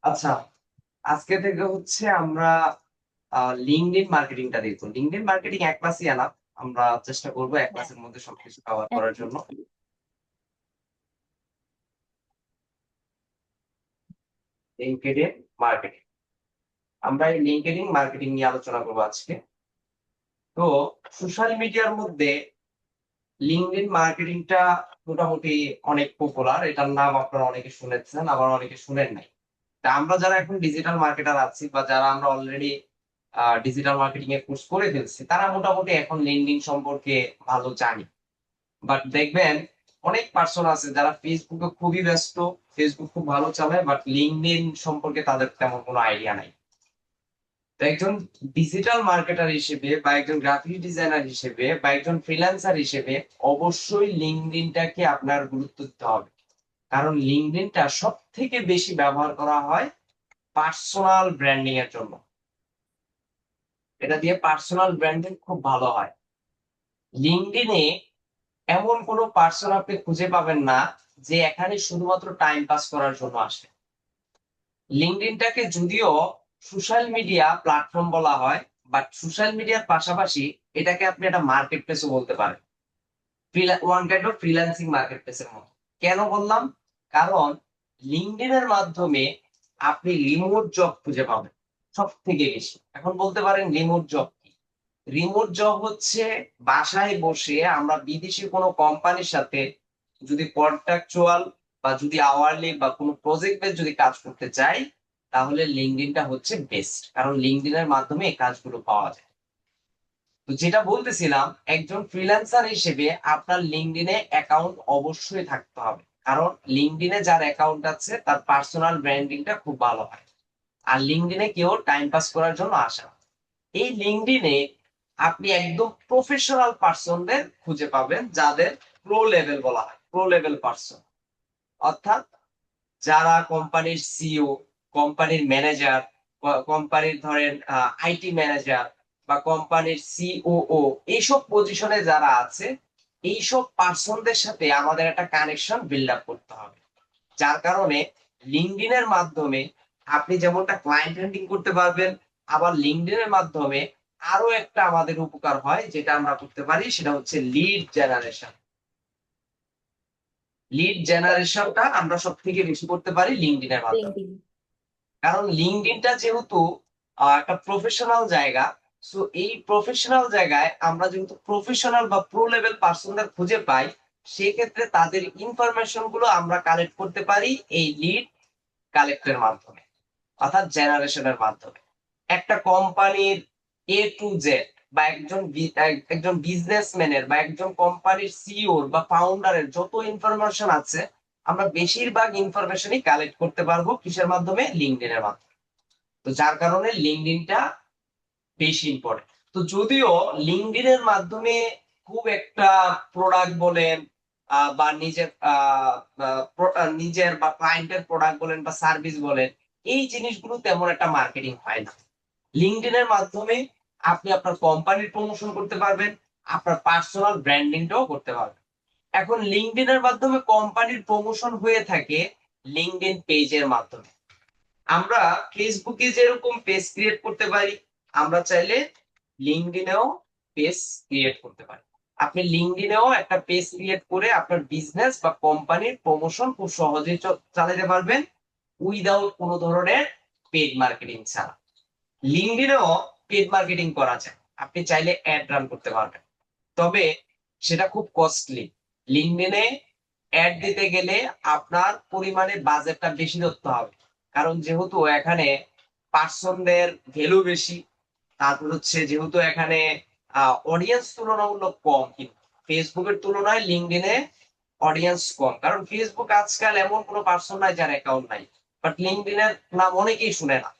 আচ্ছা, আজকে থেকে হচ্ছে আমরা লিঙ্কডইন মার্কেটিংটা দেখবো। লিঙ্কডইন মার্কেটিং এক ক্লাসই আনা, আমরা চেষ্টা করবো এক হ্যাঁ, ক্লাসের মধ্যে সবকিছু কভার করার একদম। জন্য। লিঙ্কডইন মার্কেটিং, আমরা এই লিঙ্কডইন মার্কেটিং নিয়ে আলোচনা করবো আজকে। তো সোশ্যাল মিডিয়ার মধ্যে লিঙ্কডইন মার্কেটিংটা মোটামুটি অনেক পপুলার। এটার নাম আপনারা অনেকে শুনেছেন, আবার অনেকে শুনেন নাই। তা আমরা যারা এখন ডিজিটাল মার্কেটার আছি বা যারা আমরা অলরেডি ডিজিটাল মার্কেটিং এর কোর্স করে ফেলছি, তারা মোটামুটি এখন লিঙ্কডইন সম্পর্কে ভালো জানি। বাট দেখবেন অনেক পার্সন আছে যারা ফেসবুকে খুবই ব্যস্ত, ফেসবুক খুব ভালো চালায়, বাট লিঙ্কডইন সম্পর্কে তাদের তেমন কোনো আইডিয়া নাই। তো একজন ডিজিটাল মার্কেটার হিসেবে বা একজন গ্রাফিক ডিজাইনার হিসেবে বা একজন ফ্রিল্যান্সার হিসেবে অবশ্যই লিঙ্কডইনটাকে আপনার গুরুত্ব দিতে হবে। কারণ লিঙ্কডইনটা সব থেকে বেশি ব্যবহার করা হয় পার্সোনাল ব্র্যান্ডিং এর জন্য। এটা দিয়ে পার্সোনাল ব্র্যান্ডিং খুব ভালো হয়। লিঙ্কডইনে এমন কোনো পার্সন আপনি খুঁজে পাবেন না যে এখানে শুধুমাত্র টাইম পাস করার জন্য আসে। লিঙ্কডইনটাকে যদিও সোশ্যাল মিডিয়া প্ল্যাটফর্ম বলা হয়, বাট সোশ্যাল মিডিয়ার পাশাপাশি এটাকে আপনি একটা মার্কেট প্লেসও বলতে পারেন। One kind of freelancing market প্লেসের মতো। কেন বললাম? কারণ লিঙ্কডইনের মাধ্যমে আপনি রিমোট জব খুঁজে পাবেন সব থেকে বেশি। এখন বলতে পারেন রিমোট জব কি? রিমোট জব হচ্ছে বাসায় বসে আমরা বিদেশি কোনো কোম্পানির সাথে যদি কন্ট্রাকচুয়াল বা যদি আওয়ারলি বা কোনো প্রজেক্ট বেস যদি কাজ করতে চাই, তাহলে লিঙ্কডইনটা হচ্ছে বেস্ট। কারণ লিঙ্কডইনের মাধ্যমে এই কাজগুলো পাওয়া যায়। তো যেটা বলতেছিলাম, একজন ফ্রিল্যান্সার হিসেবে আপনার লিঙ্কডইনে অ্যাকাউন্ট অবশ্যই থাকতে হবে। কারণ লিঙ্কডইনে যার অ্যাকাউন্ট আছে তার পার্সোনাল ব্র্যান্ডিংটা খুব ভালো হয়। আর লিঙ্কডইনে কেউ টাইম পাস করার জন্য আসে না। এই লিঙ্কডইনে আপনি একদম প্রফেশনাল পার্সনদের খুঁজে পাবেন, যাদের প্রো লেভেল বলা হয়, প্রো লেভেল পার্সন। অর্থাৎ যারা কোম্পানির সিইও, কোম্পানির ম্যানেজার, কোম্পানির ধরেন আইটি ম্যানেজার বা কোম্পানির সিওও, এইসব পজিশনে যারা আছে, এইসব পার্সনদের সাথে আমাদের একটা কানেকশন বিল্ড আপ করতে হবে। যার কারণে লিঙ্কডইনের মাধ্যমে আপনি যেমনটা ক্লায়েন্ট হ্যান্ডলিং করতে পারবেন, আবার লিঙ্কডইনের মাধ্যমে আরো একটা আমাদের উপকার হয় যেটা আমরা করতে পারি, সেটা হচ্ছে লিড জেনারেশন। লিড জেনারেশনটা আমরা সব থেকে বেশি করতে পারি লিঙ্কডইনের মাধ্যমে। লিঙ্কডইন। কারণ লিঙ্কডইনটা যেহেতু একটা প্রফেশনাল জায়গা, সো এই প্রফেশনাল জায়গায় আমরা যেহেতু প্রফেশনাল বা প্রো লেভেল পার্সনদের খুঁজে পাই, সেক্ষেত্রে তাদের ইনফরমেশন গুলো আমরা কালেক্ট করতে পারি এই লিড কালেক্টের মাধ্যমে, অর্থাৎ জেনারেশনের মাধ্যমে। একটা কোম্পানির A to Z বা একজন বিজনেসম্যানের বা একজন কোম্পানির সিইওর বা ফাউন্ডারের যত ইনফরমেশন আছে, আমরা বেশিরভাগ ইনফরমেশনই কালেক্ট করতে পারবো কিসের মাধ্যমে? লিঙ্কডইনের মাধ্যমে। তো যার কারণে লিঙ্কডইনটা বেশি ইম্পর্টেন্ট। তো যদিও লিঙ্কডইনের মাধ্যমে খুব একটা প্রোডাক্ট বলেন বা নিজের বা ক্লায়েন্টের প্রোডাক্ট বলেন বা সার্ভিস বলেন, এই জিনিসগুলো তেমন একটা মার্কেটিং হয় না। লিঙ্কডইনের মাধ্যমে আপনি আপনার কোম্পানির প্রমোশন করতে পারবেন, আপনার পার্সোনাল ব্র্যান্ডিংটাও করতে পারবেন। এখন লিঙ্কডইনের মাধ্যমে কোম্পানির প্রমোশন হয়ে থাকে লিঙ্কডইন পেজের মাধ্যমে। আমরা ফেসবুকে যেরকম পেজ ক্রিয়েট করতে পারি, আমরা চাইলে লিঙ্কডইনেও পেজ ক্রিয়েট করতে পারি। আপনি লিঙ্কডইনেও একটা পেজ ক্রিয়েট করে আপনার বিজনেস বা কোম্পানির প্রমোশন খুব সহজেই চালাতে পারবেন, উইদাউট কোনো ধরনের পেড মার্কেটিং ছাড়া। লিঙ্কডইনেও পেড মার্কেটিং করা যায়, আপনি চাইলে অ্যাড রান করতে পারবেন, তবে সেটা খুব কস্টলি। লিঙ্কডইনে অ্যাড দিতে গেলে আপনার পরিমাণে বাজেটটা বেশি ধরতে হবে। কারণ যেহেতু এখানে পার্সনদের ভ্যালু বেশি, তারপর হচ্ছে যেহেতু এখানে অডিয়েন্স তুলনামূলক কম, কিন্তু ফেসবুকের তুলনায় লিঙ্কডইনে অডিয়েন্স কম। কারণ ফেসবুক আজকাল এমন কোনো পার্সন নাই যার অ্যাকাউন্ট নাই, বাট লিঙ্কডইনের নাম অনেকেই শুনে না।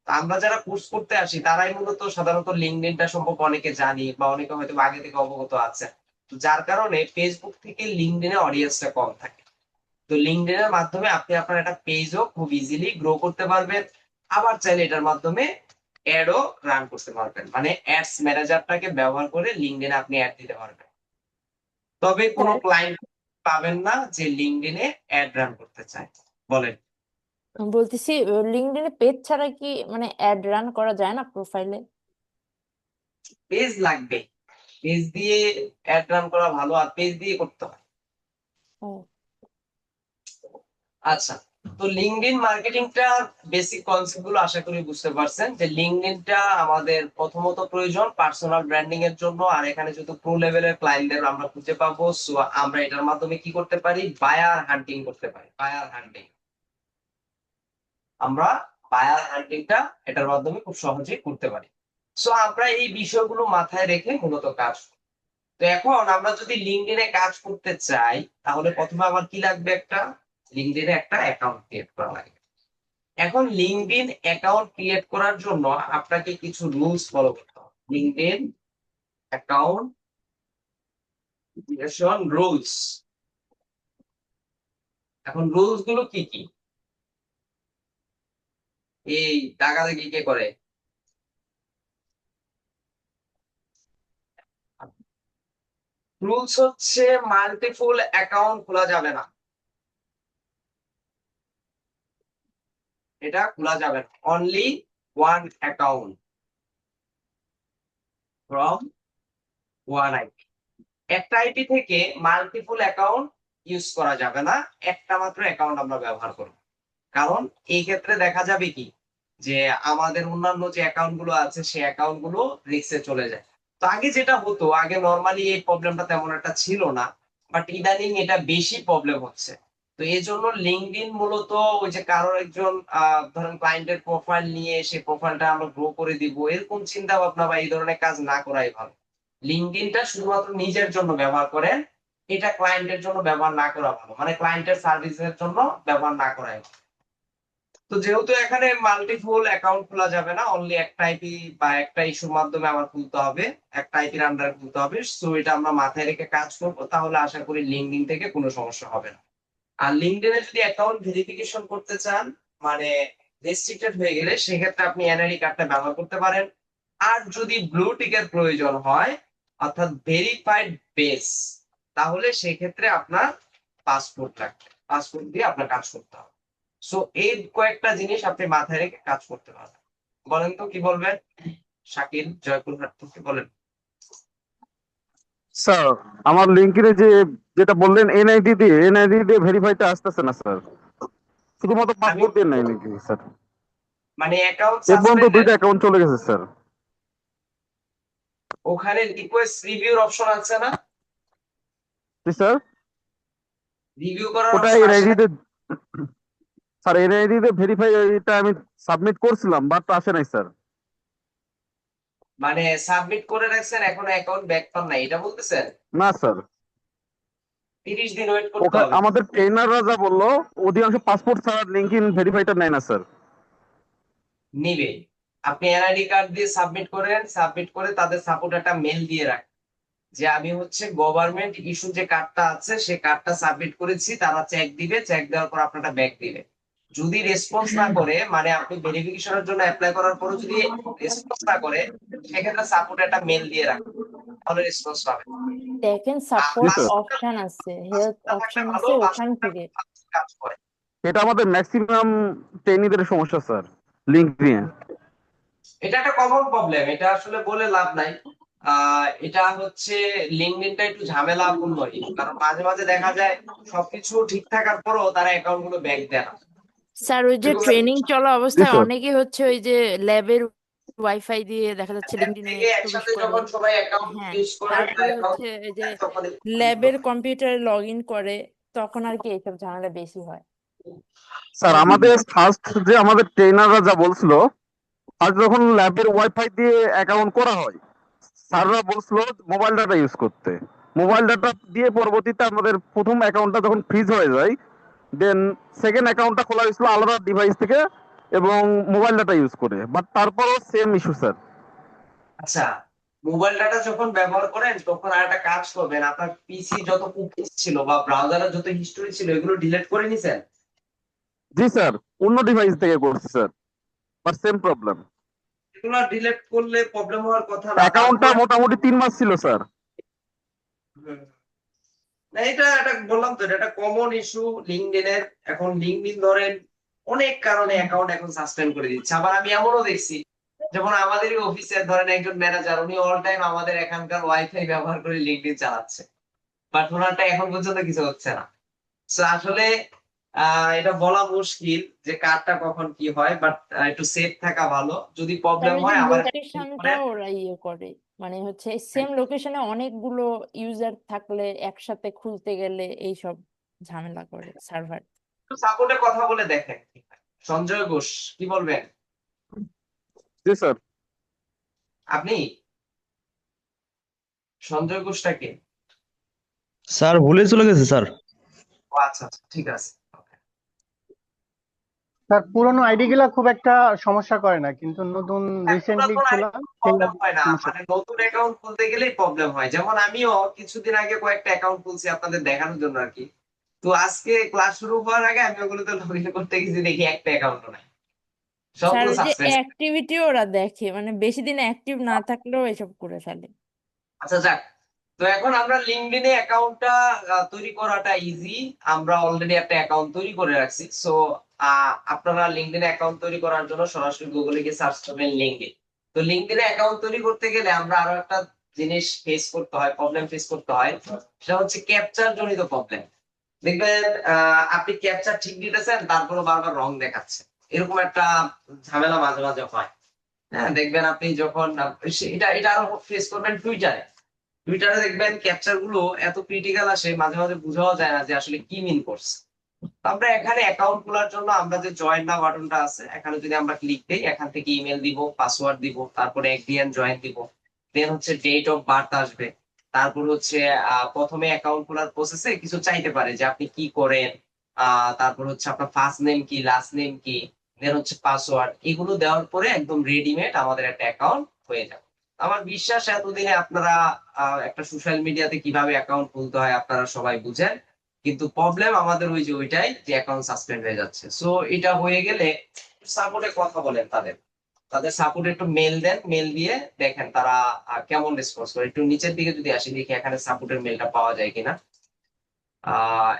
তা আমরা যারা কোর্স করতে আসি তারাই মূলত সাধারণত লিঙ্কডইনটা সম্পর্কে অনেকে জানি বা অনেকে হয়তো আগে থেকে অবগত আছে। তো যার কারণে ফেসবুক থেকে লিঙ্কডইনে অডিয়েন্সটা কম থাকে। তো লিঙ্কডইনের মাধ্যমে আপনি আপনার একটা পেজও খুব ইজিলি গ্রো করতে পারবেন। আবার চাইলে এটার মাধ্যমে অ্যাডও রান করতে পারবেন, মানে অ্যাডস ম্যানেজারটাকে ব্যবহার করে লিঙ্কডইনে আপনি অ্যাড দিতে পারবেন। তবে কোনো স্যার, ক্লায়েন্ট পাবেন না যে লিঙ্কডইনে অ্যাড রান করতে চায়। বলেন। আমি বলতেছি লিঙ্কডইনে পেজ ছাড়া কি মানে অ্যাড রান করা যায় না প্রোফাইলে? পেজ লাগবে, পেজ দিয়ে অ্যাড রান করা ভালো, আর পেজ দিয়ে করতে হয়। ও, আচ্ছা, তো লিঙ্কডইন মার্কেটিংটা বেসিক কনসেপ্ট গুলো আশা করি বুঝতে পারছেন, যে লিঙ্কডইনটা আমাদের প্রথমত প্রয়োজন পার্সোনাল ব্র্যান্ডিং এর জন্য। আর এখানে যেহেতু প্রো লেভেলের ক্লায়েন্টদের আমরা খুঁজে পাবো, সো আমরা এটার মাধ্যমে কি করতে পারি, বায়ার হান্টিং করতে পারি। বায়ার হান্টিং, আমরা বায়ার হান্টিংটা এটার মাধ্যমে খুব সহজেই করতে পারি। সো আমরা এই বিষয়গুলো মাথায় রেখে মূলত কাজ করি। তো এখন আমরা যদি লিঙ্কডইনে কাজ করতে চাই, তাহলে প্রথমে আমার কি লাগবে, একটা লিঙ্কডইনে একটা অ্যাকাউন্ট ক্রিয়েট করা লাগবে। এখন লিঙ্কডইন অ্যাকাউন্ট ক্রিয়েট করার জন্য আপনাকে কিছু রুলস ফলো করতে হবে। LinkedIn account creation rules. এখন রুলস গুলো কি কি? এই দাগাদাগি কে করে? রুলস হচ্ছে মাল্টিপল অ্যাকাউন্ট খোলা যাবে না, এটা খোলা যাবে না। Only one account from one IP. একটা আইপি থেকে মাল্টিপল অ্যাকাউন্ট ইউজ করা যাবে না, একটা মাত্র অ্যাকাউন্ট আমরা ব্যবহার করব। কারণ এই ক্ষেত্রে দেখা যাবে কি, যে আমাদের অন্যান্য যে অ্যাকাউন্ট গুলো আছে সেই অ্যাকাউন্ট গুলো রিস্কে চলে যায়। তো আগে যেটা হতো, আগে নর্মালি এই প্রবলেমটা তেমন একটা ছিল না, বাট ইদানিং এটা বেশি প্রবলেম হচ্ছে। তো এই জন্য লিঙ্কডইন মূলত ওই যে কারোর একজন ধরেন ক্লায়েন্টের প্রোফাইল নিয়ে সেই প্রোফাইলটা আমরা গ্রো করে দিব, এরকম চিন্তা ভাবনা বা এই ধরনের কাজ না করাই ভালো। লিঙ্কডইনটা শুধুমাত্র নিজের জন্য ব্যবহার করেন, এটা ক্লায়েন্টের জন্য ব্যবহার না করা ভালো, মানে ক্লায়েন্টের সার্ভিসের জন্য ব্যবহার না করাই ভালো। তো যেহেতু এখানে মাল্টিপল অ্যাকাউন্ট খোলা যাবে না, অনলি একটা আইপি বা একটা ইস্যুর মাধ্যমে আমার খুলতে হবে, একটা আইপির আন্ডারে খুলতে হবে, সো এটা আমরা মাথায় রেখে কাজ করবো, তাহলে আশা করি লিঙ্কডইন থেকে কোনো সমস্যা হবে না। আর লিঙ্কডইনে যদি অ্যাকাউন্ট ভেরিফিকেশন করতে চান, মানে রেস্ট্রিক্টেড হয়ে গেলে, সেক্ষেত্রে আপনি এনআইডি কার্ডটা ব্যবহার করতে পারেন। আর যদি ব্লু টিকের প্রয়োজন হয়, অর্থাৎ ভেরিফাইড বেস, তাহলে সেক্ষেত্রে আপনার পাসপোর্ট লাগবে, পাসপোর্ট দিয়ে আপনার কাজ করতে হবে। সো এই কয়েকটা জিনিস আপনি মাথায় রেখে কাজ করতে পারবেন। বলেন তো কি বলবেন, শাকিল জয়পুরহাট থেকে বলেন। স্যার, আমার লিঙ্কের যে যেটা বললেন এনআইডি দিয়ে ভেরিফাইটা আসতেছে না স্যার, শুধুমাত্র আমি পাসপোর্ট দিয়ে নাই নাকি স্যার? মানে অ্যাকাউন্ট এ পর্যন্ত সাসপেন্ডেড, 2টা অ্যাকাউন্ট চলে গেছে স্যার। ওখানে রিকোয়েস্ট রিভিউর অপশন আছে না? জি স্যার। রিভিউ করার ওটা অপশন আসে না? এনআইডি তে, স্যার এনআইডি তে ভেরিফাই এটা আমি সাবমিট করছিলাম, বাট আসে নাই স্যার। মানে সাবমিট করে রাখছেন, এখনো অ্যাকাউন্ট ব্যাক পান নাই, এটা বলতেছেন? না স্যার, 30 দিন ওয়েট করতে ওখানে হবে। আমাদের ট্রেনাররা যা বললো, অধিকাংশ পাসপোর্ট ছাড়া লিঙ্কিন ভেরিফাইটা নেয় না স্যার। নিবে, আপনি এনআইডি কার্ড দিয়ে সাবমিট করেন, সাবমিট করে তাদের সাপোর্ট একটা মেল দিয়ে রাখেন, যে আমি হচ্ছে গভর্নমেন্ট ইস্যু যে কার্ডটা আছে সেই কার্ডটা সাবমিট করেছি, তারা চেক দিবে, চেক দেওয়ার পর আপনারা ব্যাক দিবে। যদি রেসপন্স না করে, মানে আপনি ভেরিফিকেশনের জন্য অ্যাপ্লাই করার পরও যদি রেসপন্স না করে, সেক্ষেত্রে সাপোর্ট একটা মেল দিয়ে রাখেন, তাহলে রেসপন্স পাবেন। দেখেন আর জি সাপোর্ট স্যার। পাসপোর্টের অপশন আছে, হেল্প থাকলে অপশন ভালো, আছে, ওখান পাসপোর্টটা থেকে। খুব ভালো কাজ করে। এটা আমাদের ম্যাক্সিমাম ট্রেনিদের সমস্যা স্যার, লিঙ্ক নিয়ে। এটা একটা কমন প্রবলেম, এটা আসলে বলে লাভ নাই। এটা হচ্ছে লিঙ্কডইনটা একটু ঝামেলাপূর্ণই, কারণ মাঝে মাঝে দেখা যায় সবকিছু ঠিক থাকার পরও তারা অ্যাকাউন্ট গুলো ব্যাক দেয় না। স্যার ওই যে এরকম ট্রেনিং চলা জি অবস্থায় স্যার। অনেকে হচ্ছে ওই যে ল্যাবের ওয়াইফাই দিয়ে দেখা যাচ্ছে এক লিঙ্কডইনে থেকে প্রবেশ একসাথে করে। যখন সবাই অ্যাকাউন্ট হ্যাঁ, ইউজ করে বা তারপরে অ্যাকাউন্ট, হচ্ছে এই যে তখন ল্যাবের কম্পিউটারে লগ ইন করে, তখন আর কি এইসব ঝামেলা বেশি হয়। স্যার আমাদের ফার্স্ট যে আমাদের ট্রেনাররা যা বলছিল, আর যখন ল্যাবের ওয়াইফাই দিয়ে অ্যাকাউন্ট করা হয়, স্যাররা বলছিল মোবাইল ডাটা ইউজ করতে। মোবাইল ডাটা দিয়ে পরবর্তীতে আমাদের প্রথম অ্যাকাউন্টটা যখন ফ্রিজ হয়ে যায়, দেন সেকেন্ড অ্যাকাউন্টটা খোলা হয়েছিল আলাদা ডিভাইস থেকে এবং মোবাইল ডাটা ইউজ করে, বাট তারপরও সেম ইস্যু স্যার। আচ্ছা, মোবাইল ডাটা যখন ব্যবহার করেন তখন আর একটা কাজ করবেন, আপনার পিসি যত কুকিজ ছিল বা ব্রাউজারের যত হিস্টোরি ছিল এগুলো ডিলিট করে নিছেন। জি স্যার, অন্য ডিভাইস থেকে করছি স্যার, বাট সেম প্রবলেম। এগুলো ডিলিট করলে প্রবলেম হওয়ার কথা না, অ্যাকাউন্টটা তারপরে মোটামুটি 3 মাস ছিল স্যার। হুম, না এটা এটা বললাম তো, এটা একটা কমন ইস্যু লিঙ্কডইনের। এখন লিঙ্কডইন ধরেন অনেক কারণে অ্যাকাউন্ট এখন সাসপেন্ড করে দিচ্ছে। আবার আমি এমনও দেখছি, যেমন আমাদেরই অফিসের ধরেন একজন ম্যানেজার, উনি অল টাইম আমাদের এখানকার ওয়াইফাই ব্যবহার করে লিঙ্কডইন চালাচ্ছে, বাট ওনারটা এখন পর্যন্ত কিছু হচ্ছে না। So আসলে এটা বলা মুশকিল যে কারটা কখন কি হয়, বাট একটু সেফ থাকা ভালো। যদি তার প্রবলেম ওই যে হয় আবার লোকেশনটা ওরা ইয়ে করে, মানে হচ্ছে সেম লোকেশনে অনেকগুলো ইউজার থাকলে একসাথে খুলতে গেলে এইসব ঝামেলা করে সার্ভার। সাপোর্টে কথা বলে দেখেন। সঞ্জয় ঘোষ, কি বলবেন জি স্যার। আপনি? সঞ্জয় ঘোষটাকে? স্যার ভুলে চলে গেছে স্যার। ও আচ্ছা আচ্ছা, ঠিক আছে। স্যার পুরোনো আইডি গুলা খুব একটা সমস্যা করে না, কিন্তু নতুন রিসেন্টলি খোলা সেই প্রবলেম হয় না, সমস্যা। মানে নতুন অ্যাকাউন্ট খুলতে গেলেই প্রবলেম হয়। যেমন আমিও কিছুদিন আগে কয়েকটা অ্যাকাউন্ট খুলছি আপনাদের দেখানোর জন্য আর কি। তো আজকে ক্লাস শুরু হওয়ার আগে আমি ওগুলোতে লগ ইন করতে গেছি, দেখি একটা অ্যাকাউন্টও নাই, স্যার সবগুলো ওই যে সাসপেন্ড। অ্যাক্টিভিটিও ওরা দেখে, মানে বেশি দিন অ্যাক্টিভ না থাকলেও এসব করে ফেলে। আচ্ছা যাক, তো এখন আমরা লিঙ্কডইনে অ্যাকাউন্টটা তৈরি করাটা ইজি। আমরা অলরেডি একটা অ্যাকাউন্ট তৈরি করে রাখছি। সো আপনারা লিঙ্কডইনে অ্যাকাউন্ট তৈরি করার জন্য সরাসরি গুগলে গিয়ে সার্চ করবেন লিঙ্কডইন। তো লিঙ্কডইনে অ্যাকাউন্ট তৈরি করতে গেলে আমরা আরো একটা জিনিস ফেস করতে হয়, প্রবলেম ফেস করতে হয়। সেটা হচ্ছে ক্যাপচার জনিত প্রবলেম। দেখবেন আপনি ক্যাপচার ঠিক দিতেছেন, তারপরে বারবার রং দেখাচ্ছে, এরকম একটা ঝামেলা মাঝে মাঝে হয়। হ্যাঁ, দেখবেন আপনি যখন এটা এটা আরো ফেস করবেন টুইটারে। টুইটারে দেখবেন ক্যাপচার গুলো এত ক্রিটিক্যাল আসে, মাঝে মাঝে বোঝাও যায় না যে আসলে কি মিন করছে। তো আমরা এখানে অ্যাকাউন্ট খোলার জন্য আমরা যে জয়েন নাও বাটনটা আছে, এখানে যদি আমরা ক্লিক দিই, এখান থেকে ইমেল দিব, পাসওয়ার্ড দিব, তারপরে একদিন জয়েন দিব, দেন হচ্ছে ডেট অফ বার্থ আসবে। তারপর হচ্ছে প্রথমে অ্যাকাউন্ট খোলার প্রসেসে কিছু চাইতে পারে যে আপনি কি করেন, তারপর হচ্ছে আপনার ফার্স্ট নেম কি, লাস্ট নেম কি, দেন হচ্ছে পাসওয়ার্ড। এগুলো দেওয়ার পরে একদম রেডিমেড আমাদের একটা অ্যাকাউন্ট হয়ে যাবে। আমার বিশ্বাস এতদিনে আপনারা একটা সোশ্যাল মিডিয়াতে কিভাবে অ্যাকাউন্ট খুলতে হয় আপনারা সবাই বুঝেন। কিন্তু প্রবলেম আমাদের ওই যে ওইটাই যে অ্যাকাউন্ট সাসপেন্ড হয়ে যাচ্ছে। সো এটা হয়ে গেলে সাপোর্টে কথা বলেন, তাদের তাদের সাপোর্টে একটু মেল দেন, মেল দিয়ে দেখেন তারা কেমন রেসপন্স করে। একটু নিচের দিকে যদি আসি, দেখি এখানে সাপোর্টের মেলটা পাওয়া যায় কিনা।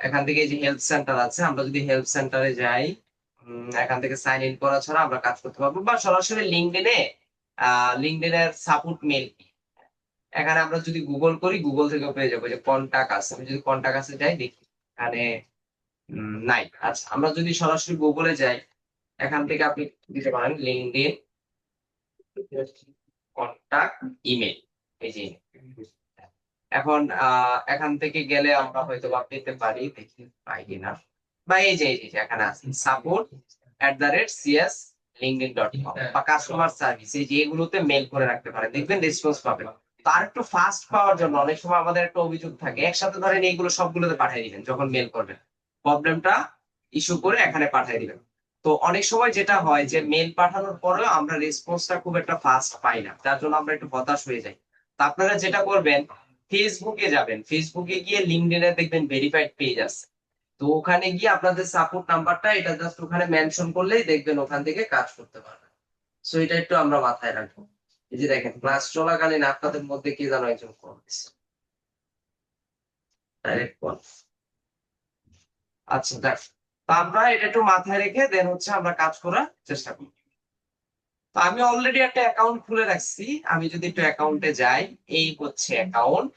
এখান থেকে এই যে হেল্প সেন্টার আছে, আমরা যদি হেল্প সেন্টারে যাই, এখান থেকে সাইন ইন করা ছাড়া আমরা কাজ করতে পারবো, বা সরাসরি লিঙ্কডইনে লিঙ্কডইনের সাপোর্ট মেল। এখানে আমরা যদি গুগল করি, গুগল থেকে পেয়ে যাবো যে কন্টাক্ট আছে। আমি যদি কন্টাক্ট আছে যাই, দেখি এখানে নাই। আচ্ছা, আমরা যদি সরাসরি গুগলে যাই, এখান থেকে আপনি দিতে পারেন লিঙ্কডইন কন্টাক্ট ইমেল, এই যে email। এখন এখান থেকে গেলে আমরা হয়তো বা পেতে পারি, দেখি পাই কিনা। বা এই যে এখানে আছে support@cs linkedin.com বা কাস্টমার সার্ভিস, এই যে এগুলোতে মেল করে রাখতে পারেন, দেখবেন রেসপন্স পাবেন। তার একটু ফাস্ট পাওয়ার জন্য অনেক সময় আমাদের একটা অভিযোগ থাকে, একসাথে ধরেন এইগুলো সবগুলোতে পাঠিয়ে দিবেন, যখন মেল করবেন প্রবলেমটা ইস্যু করে এখানে পাঠিয়ে দিবেন। তো অনেক সময় যেটা হয় যে মেল পাঠানোর পরেও আমরা রেসপন্সটা খুব একটা ফাস্ট পাই না, যার জন্য আমরা একটু হতাশ হয়ে যাই। তো আপনারা যেটা করবেন, ফেসবুকে যাবেন, ফেসবুকে গিয়ে লিঙ্কডইনে দেখবেন ভেরিফাইড পেজ আছে। তো ওখানে গিয়ে আপনাদের সাপোর্ট নাম্বারটা এটা জাস্ট ওখানে মেনশন করলেই দেখবেন ওখান থেকে কাজ করতে পারবেন। সো এটা একটু আমরা মাথায় রাখবো। এই যে দেখেন, ক্লাস চলাকালীন আপনাদের মধ্যে কে যেন একজন কল দিচ্ছে, ডাইরেক্ট কল। আচ্ছা দেখ, তো আমরা এটা একটু মাথায় রেখে দেন হচ্ছে আমরা কাজ করার চেষ্টা করি। তো আমি অলরেডি একটা অ্যাকাউন্ট খুলে রাখছি। আমি যদি একটু অ্যাকাউন্টে যাই, এই হচ্ছে অ্যাকাউন্ট,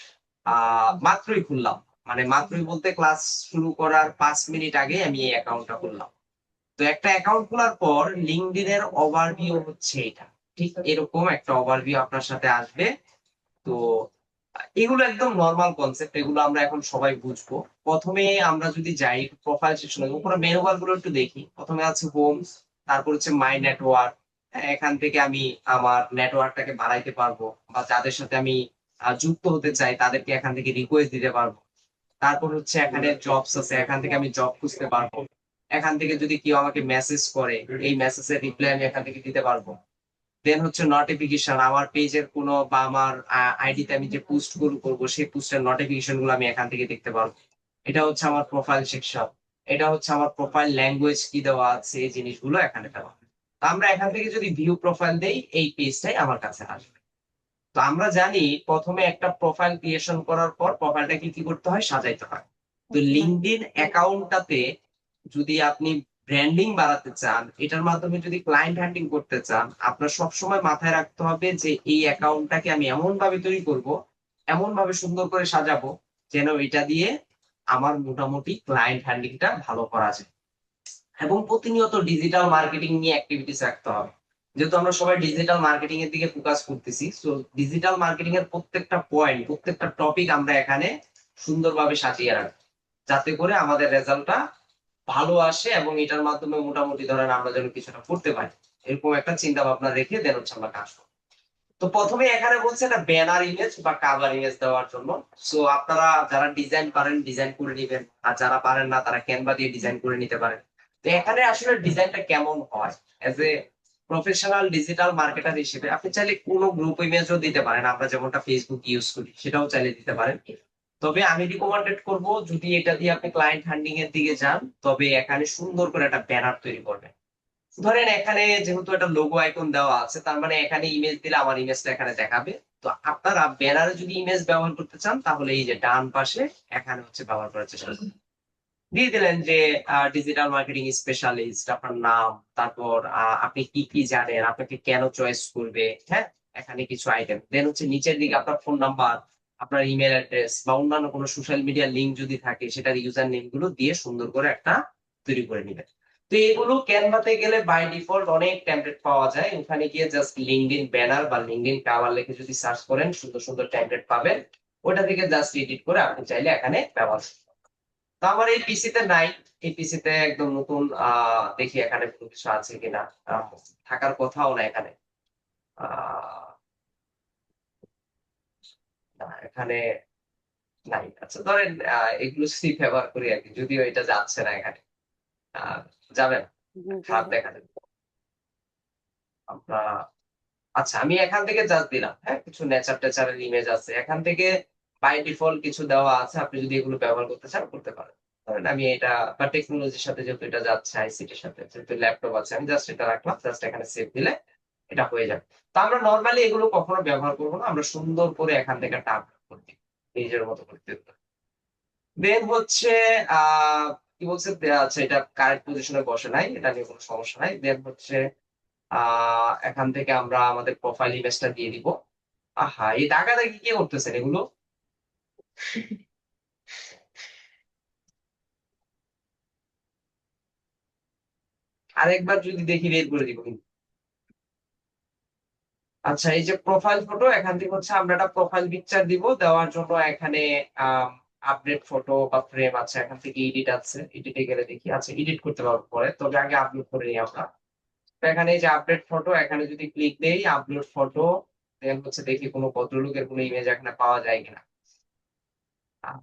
মাত্রই খুললাম, মানে মাত্রই বলতে ক্লাস শুরু করার 5 মিনিট আগে আমি এই অ্যাকাউন্টটা খুললাম। তো একটা অ্যাকাউন্ট খোলার পর লিঙ্কডইনের ওভারভিউ হচ্ছে এটা, ঠিক এরকম একটা ওভারভিউ আপনার সাথে আসবে। তো এগুলো একদম নর্মাল কনসেপ্ট, এগুলো আমরা এখন সবাই বুঝবো। প্রথমে আমরা যদি যাই প্রোফাইল সেকশনে, উপরে মেনু বার গুলো একটু দেখি। প্রথমে আছে হোম, তারপর হচ্ছে মাই নেটওয়ার্ক। এখান থেকে আমি আমার নেটওয়ার্কটাকে বাড়াইতে পারবো, বা যাদের সাথে আমি যুক্ত হতে চাই তাদেরকে এখান থেকে রিকোয়েস্ট দিতে পারবো। তারপর হচ্ছে এখানে জবস আছে, এখান থেকে আমি জব খুঁজতে পারবো। এখান থেকে যদি কেউ আমাকে মেসেজ করে, এই মেসেজের রিপ্লাই আমি এখান থেকে দিতে পারবো। দেন হচ্ছে নোটিফিকেশন, আমার পেজের কোনো বা আমার আইডিতে আমি যে পোস্ট করবো সেই পোস্টের নোটিফিকেশন গুলো আমি এখান থেকে দেখতে পারবো। এটা হচ্ছে আমার প্রোফাইল সেকশন। এটা হচ্ছে আমার প্রোফাইল ল্যাঙ্গুয়েজ কি দেওয়া আছে, এই জিনিসগুলো এখানে দেওয়া। তো আমরা এখান থেকে যদি ভিউ প্রোফাইল দেই, এই পেজটাই আমার কাছে আসবে। তো আমরা জানি প্রথমে একটা প্রোফাইল ক্রিয়েশন করার পর প্রোফাইলটাকে কি করতে হয়, সাজাইতে হয়। তো লিঙ্কডইন অ্যাকাউন্টটাতে যদি আপনি ব্র্যান্ডিং বাড়াতে চান, এটার মাধ্যমে যদি ক্লায়েন্ট হান্টিং করতে চান, আপনার সবসময় মাথায় রাখতে হবে যে এই অ্যাকাউন্টটাকে আমি এমন ভাবে তৈরি করব, এমন ভাবে সুন্দর করে সাজাবো যেন এটা দিয়ে আমার মোটামুটি ক্লায়েন্ট হ্যান্ডলিংটা ভালো করা যায়। এবং প্রতিনিয়ত ডিজিটাল মার্কেটিং নিয়ে অ্যাক্টিভিটিস রাখতে হবে। যেহেতু আমরা সবাই ডিজিটাল মার্কেটিং এর দিকে ফোকাস করতেছি, সো ডিজিটাল মার্কেটিং এর প্রত্যেকটা পয়েন্ট, প্রত্যেকটা টপিক আমরা এখানে সুন্দরভাবে সাজিয়ে রাখবো, যাতে করে আমাদের রেজাল্টটা ভালো আসে এবং এটার মাধ্যমে মোটামুটি ধরেন আমরা যেন কিছুটা করতে পারি, এরকম একটা চিন্তা ভাবনা রেখে দেন হচ্ছে আমরা কাজ করবো। তো প্রথমে এখানে বলছে একটা ব্যানার ইমেজ বা কাভার ইমেজ দেওয়ার জন্য। সো আপনারা যারা ডিজাইন পারেন ডিজাইন করে নেবেন, আর যারা পারেন না তারা ক্যানভা দিয়ে ডিজাইন করে নিতে পারেন। তো এখানে আসলে ডিজাইনটা কেমন হয়, as a professional digital marketer হিসেবে আপনি চাইলে কোনো গ্রুপ ইমেজও দিতে পারেন, আমরা যেমনটা ফেসবুক ইউজ করি সেটাও চাইলে দিতে পারেন। তবে আমি রিকমেন্ডেড করব, যদি এটা দিয়ে আপনি ক্লায়েন্ট হান্ডিং এর দিকে যান, তবে এখানে সুন্দর করে একটা ব্যানার তৈরি করবেন। ধরেন এখানে যেহেতু একটা লোগো আইকন দেওয়া আছে, তার মানে এখানে ইমেজ দিলে আমার ইমেজটা এখানে দেখাবে। তো আপনারা ব্যানারে যদি ইমেজ ব্যবহার করতে চান, তাহলে এই যে ডান পাশে এখানে হচ্ছে ব্যবহার করার চেষ্টা করুন। দিয়ে দিলেন যে ডিজিটাল মার্কেটিং স্পেশালিস্ট, আপনার নাম, তারপর আপনি কি কি জানেন, আপনাকে কেন চয়েস করবে, হ্যাঁ, এখানে কিছু আইটেম। দেন হচ্ছে নিচের দিকে আপনার ফোন নাম্বার, আপনার ইমেল অ্যাড্রেস বা অন্যান্য কোনো সোশ্যাল মিডিয়া লিঙ্ক যদি থাকে সেটার ইউজার নেম গুলো দিয়ে সুন্দর করে একটা তৈরি করে নিবেন। তো এগুলো ক্যানভাতে গেলে বাই ডিফল্ট অনেক টেমপ্লেট পাওয়া যায়, ওখানে গিয়ে জাস্ট লিঙ্কডইন ব্যানার বা লিঙ্কডইন কাভার লিখে যদি সার্চ করেন সুন্দর সুন্দর টেমপ্লেট পাবেন, ওটা থেকে জাস্ট এডিট করে আপনি চাইলে এখানে ব্যবহার করতে পারেন। তো আমার এই পিসিতে নাই, এই পিসিতে একদম নতুন, দেখি এখানে কোনো কিছু আছে কিনা। থাকার কথাও না এখানে। আহ না, এখানে নাই। আচ্ছা ধরেন এগুলো সি ব্যবহার করি আর কি, যদিও এটা যাচ্ছে না এখানে। আহ যাবে না, খারাপ গুগল দেখা যাবে। আমরা আচ্ছা, আমি এখান থেকে জাস্ট দিলাম, হ্যাঁ, কিছু নেচার টেচারের ইমেজ আছে এখান থেকে, বাই ডিফল্ট কিছু দেওয়া আছে, আপনি যদি এগুলো ব্যবহার করতে চান করতে পারেন। ধরেন আমি এটা বা টেকনোলজির সাথে যেহেতু এটা যাচ্ছে, আইসিটির সাথে যেহেতু ল্যাপটপ আছে, আমি জাস্ট এটা রাখলাম, জাস্ট এখানে সেভ দিলে এটা হয়ে যাবে। তো আমরা নর্মালি এগুলো কখনো ব্যবহার করবো না, আমরা সুন্দর করে এখান থেকে টাপ করতে নিজের মতো করতে। দেন হচ্ছে কি বলছে, আচ্ছা এটা কারেক্ট পজিশনে বসে নাই, এটা নিয়ে কোনো সমস্যা নাই। দেন হচ্ছে এখান থেকে আমরা আমাদের প্রোফাইল ইমেজটা দিয়ে দিব। আহা, এই দাগাদাগি কি করতেছেন এগুলো? আরেকবার যদি দেখি বের করে দিব কিন্তু। আচ্ছা, এই যে প্রোফাইল ফটো, এখান থেকে হচ্ছে আমরা একটা প্রোফাইল পিকচার দিব, দেওয়ার জন্য এখানে আপডেট ফটো বা ফ্রেম আছে, এখান থেকে এডিট আছে, এডিটে গেলে দেখি, আচ্ছা এডিট করতে পারবো পরে, তবে আগে আপলোড করে নিই আমরা। তো এখানে এই যে আপডেট ফটো, এখানে যদি ক্লিক দেই আপলোড ফটো, দেন হচ্ছে দেখি কোনো ভদ্রলোকের কোনো ইমেজ এখানে পাওয়া যায় কিনা। আহ,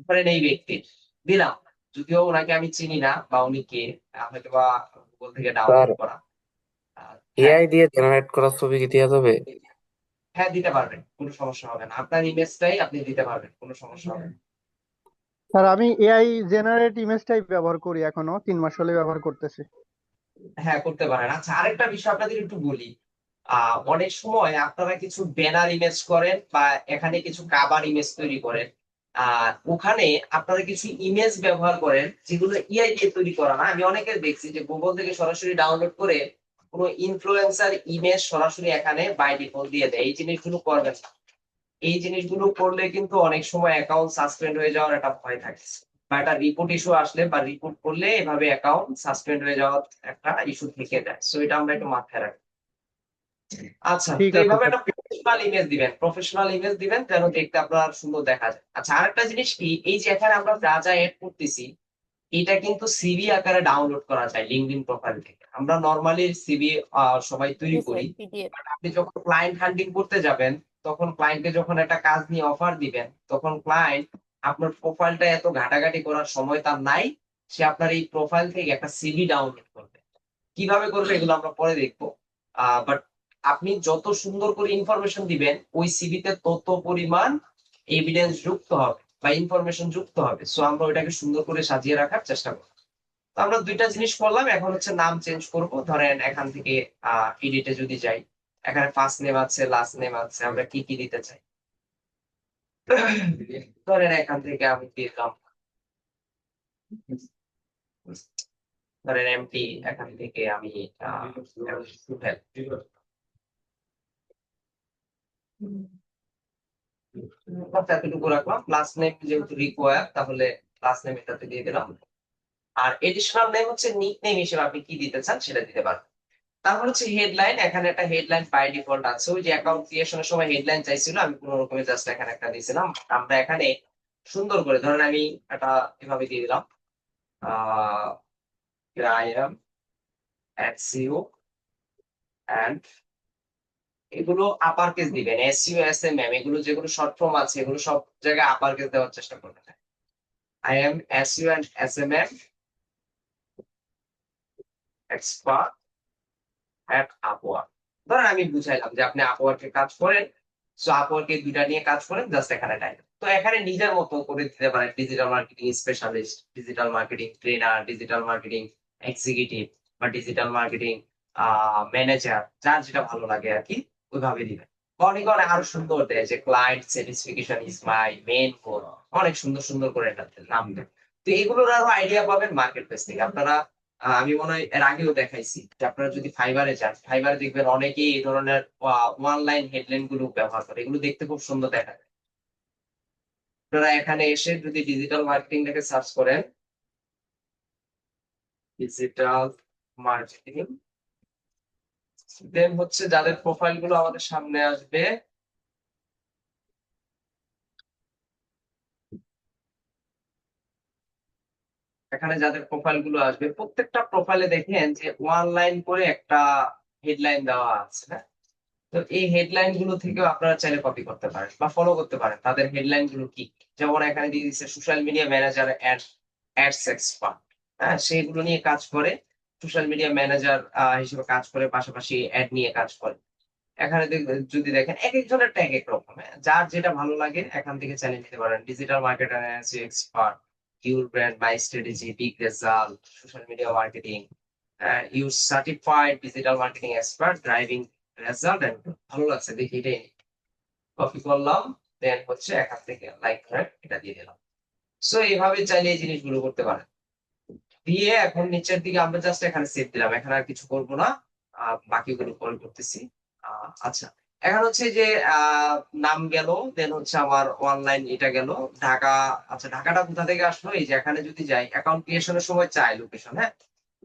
ধরেন এই ব্যক্তির দিলাম, যদিও ওনাকে আমি চিনি না বা উনি কে, হয়তো বা গুগল থেকে স্যার, ডাউনলোড করা। হ্যাঁ, এআই দিয়ে জেনারেট করা ছবি কি দেওয়া যাবে? হ্যাঁ দিতে পারবেন, কোনো সমস্যা হবে না, আপনার ইমেজটাই আপনি দিতে পারবেন, কোনো সমস্যা হবে না। স্যার, আমি এআই জেনারেট ইমেজটাই ব্যবহার করি, এখনো 3 মাস হলে ব্যবহার করতেছি। হ্যাঁ করতে পারেন। আচ্ছা আরেকটা বিষয় আপনাদের একটু বলি, অনেক সময় আপনারা কিছু ব্যানার ইমেজ করেন বা এখানে কিছু কাভার ইমেজ তৈরি করেন, আর ওখানে আপনারা কিছু ইমেজ ব্যবহার করেন যেগুলো ইআই দিয়ে তৈরি করা না। আমি অনেকের দেখছি যে গুগল থেকে সরাসরি ডাউনলোড করে কোনো ইনফ্লুয়েন্সার ইমেজ সরাসরি এখানে বাই ডিফল্ট দিয়ে দেয়, এই জিনিসগুলো করবেন না। এই জিনিসগুলো করলে কিন্তু অনেক সময় অ্যাকাউন্ট সাসপেন্ড হয়ে যাওয়ার একটা ভয় থাকে, বা একটা রিপোর্ট ইস্যু আসলে বা রিপোর্ট করলে এভাবে অ্যাকাউন্ট সাসপেন্ড হয়ে যাওয়ার একটা ইস্যু থেকে যায়। সো এটা আমরা একটু মাথায় রাখি। আচ্ছা, ঠিক তো আছে এইভাবে স্যার। একটা প্রফেশনাল ইমেজ দিবেন, প্রফেশনাল ইমেজ দিবেন যেন দেখতে আপনার সুন্দর দেখা যায়। আচ্ছা আরেকটা জিনিস কি, এই যে এখানে আমরা যা যা এড করতেছি, এটা কিন্তু সিভি আকারে ডাউনলোড করা যায় লিঙ্কডইন প্রোফাইল থেকে। আমরা নরমালি সিভি সবাই তৈরি জি করি, স্যার, পিডিএফ। বাট আপনি যখন ক্লায়েন্ট হান্টিং করতে যাবেন, তখন ক্লায়েন্টকে যখন একটা কাজ নিয়ে অফার দিবেন, তখন ক্লায়েন্ট আপনার প্রোফাইলটা এত ঘাটাঘাটি করার সময় তার নাই, সে আপনার এই প্রোফাইল থেকে একটা সিভি ডাউনলোড করবে। কিভাবে করবে এগুলো আমরা পরে দেখবো। বাট আপনি যত সুন্দর করে ইনফরমেশন দিবেন, ওই সিভিতে তত পরিমাণ এভিডেন্স যুক্ত হবে বা ইনফরমেশন যুক্ত হবে। সো আমরা ওইটাকে সুন্দর করে সাজিয়ে রাখার চেষ্টা করব। তো আমরা দুইটা জিনিস করলাম, এখন হচ্ছে নাম চেঞ্জ করব। ধরেন এখান থেকে এডিটে যদি যাই, এখানে ফার্স্ট নেম আছে, লাস্ট নেম আছে, আমরা কি কি দিতে চাই। ধরেন এখান থেকে আমি দিলাম ধরেন এমটি এখান থেকে আমি উঠাই। বাস এতটুকু রাখলাম, লাস্ট নেম যেহেতু রিকোয়ার তাহলে লাস্ট নেম এটাতে দিয়ে দিলাম। আর এডিশনাল নেম হচ্ছে নিক নেম হিসেবে আপনি কি দিতে চান সেটা দিতে পারেন। তারপর হচ্ছে হেডলাইন, এখানে একটা হেডলাইন বাই ডিফল্ট আছে, ওই যে অ্যাকাউন্ট ক্রিয়েশনের সময় হেডলাইন চাইছিল, আমি কোনো রকমের জাস্ট এখানে একটা দিয়েছিলাম। আমরা এখানে সুন্দর করে ধরেন আমি একটা এভাবে দিয়ে দিলাম, আই এম এসইও এন্ড, এগুলো আপার কেস দিবেন, এসইও এসএমএম এগুলো যেগুলো শর্ট ফর্ম আছে এগুলো সব জায়গায় আপার কেস দেওয়ার চেষ্টা করবেন। I am SEO and SMM expert at Upwork. ধরেন আমি বুঝাইলাম যে আপনি আপওয়ার্কে কাজ করেন, সো আপওয়ার্কে দুইটা নিয়ে কাজ করেন, জাস্ট এখানে টাইপ। তো এখানে নিজের মতো করে দিতে পারেন digital marketing specialist, digital marketing trainer, digital marketing executive বা ডিজিটাল মার্কেটিং ম্যানেজার, যার যেটা ভালো লাগে আর কি ওইভাবে দিবেন। অনেকে অনেক আরো সুন্দর দেয় যে client satisfaction is my main গোল, অনেক সুন্দর সুন্দর করে এটা নাম দেয়। তো এগুলোর আরো আইডিয়া পাবেন মার্কেট প্লেস থেকে। আপনারা আমি মনে হয় এর আগেও দেখাইছি যে আপনারা যদি ফাইবারে যান, ফাইবারে দেখবেন অনেকেই এই ধরনের ওয়ান লাইন হেডলাইন গুলো ব্যবহার করে, এগুলো দেখতে খুব সুন্দর দেখা যায়। আপনারা এখানে এসে যদি ডিজিটাল মার্কেটিংটাকে সার্চ করেন, ডিজিটাল মার্কেটিং, দেন হচ্ছে যাদের প্রোফাইল গুলো আমাদের সামনে আসবে, এখানে যাদের প্রোফাইল গুলো আসবে প্রত্যেকটা প্রোফাইলে দেখেন যে ওয়ান লাইন করে একটা হেডলাইন দেওয়া আছে, হ্যাঁ। তো এই হেডলাইন গুলো থেকেও আপনারা চাইলে কপি করতে পারেন বা ফলো করতে পারেন তাদের হেডলাইন গুলো কি। যেমন এখানে দিয়ে দিচ্ছে social media manager ads expert, হ্যাঁ, সেগুলো নিয়ে কাজ করে, সোশ্যাল মিডিয়া ম্যানেজার হিসেবে কাজ করে, পাশাপাশি অ্যাড নিয়ে কাজ করে। এখানে যদি দেখেন এক একজনের ট্যাগ এক রকম, হ্যাঁ, যার যেটা ভালো লাগে এখান থেকে চালিয়ে নিতে পারেন। Digital market analysis expert, your brand by strategy, big result, social media marketing, your certified digital marketing expert, driving result and, ভালো লাগছে দেখি এটাই কপি করলাম, দেন হচ্ছে এখান থেকে লাইক এটা দিয়ে দিলাম। সো এইভাবে চাইলে এই জিনিসগুলো করতে পারেন। দিয়ে এখন নিচের দিকে আমরা জাস্ট এখানে সেভ দিলাম, এখানে আর কিছু করবো না, বাকিগুলো পরে করতেছি। আচ্ছা, এখন হচ্ছে যে নাম গেল, দেন হচ্ছে আমার অনলাইন এটা গেল, ঢাকা। আচ্ছা, ঢাকাটা কোথা থেকে আসলো, এই যে এখানে যদি যাই অ্যাকাউন্ট ক্রিয়েশনের সময় চাই লোকেশন, হ্যাঁ,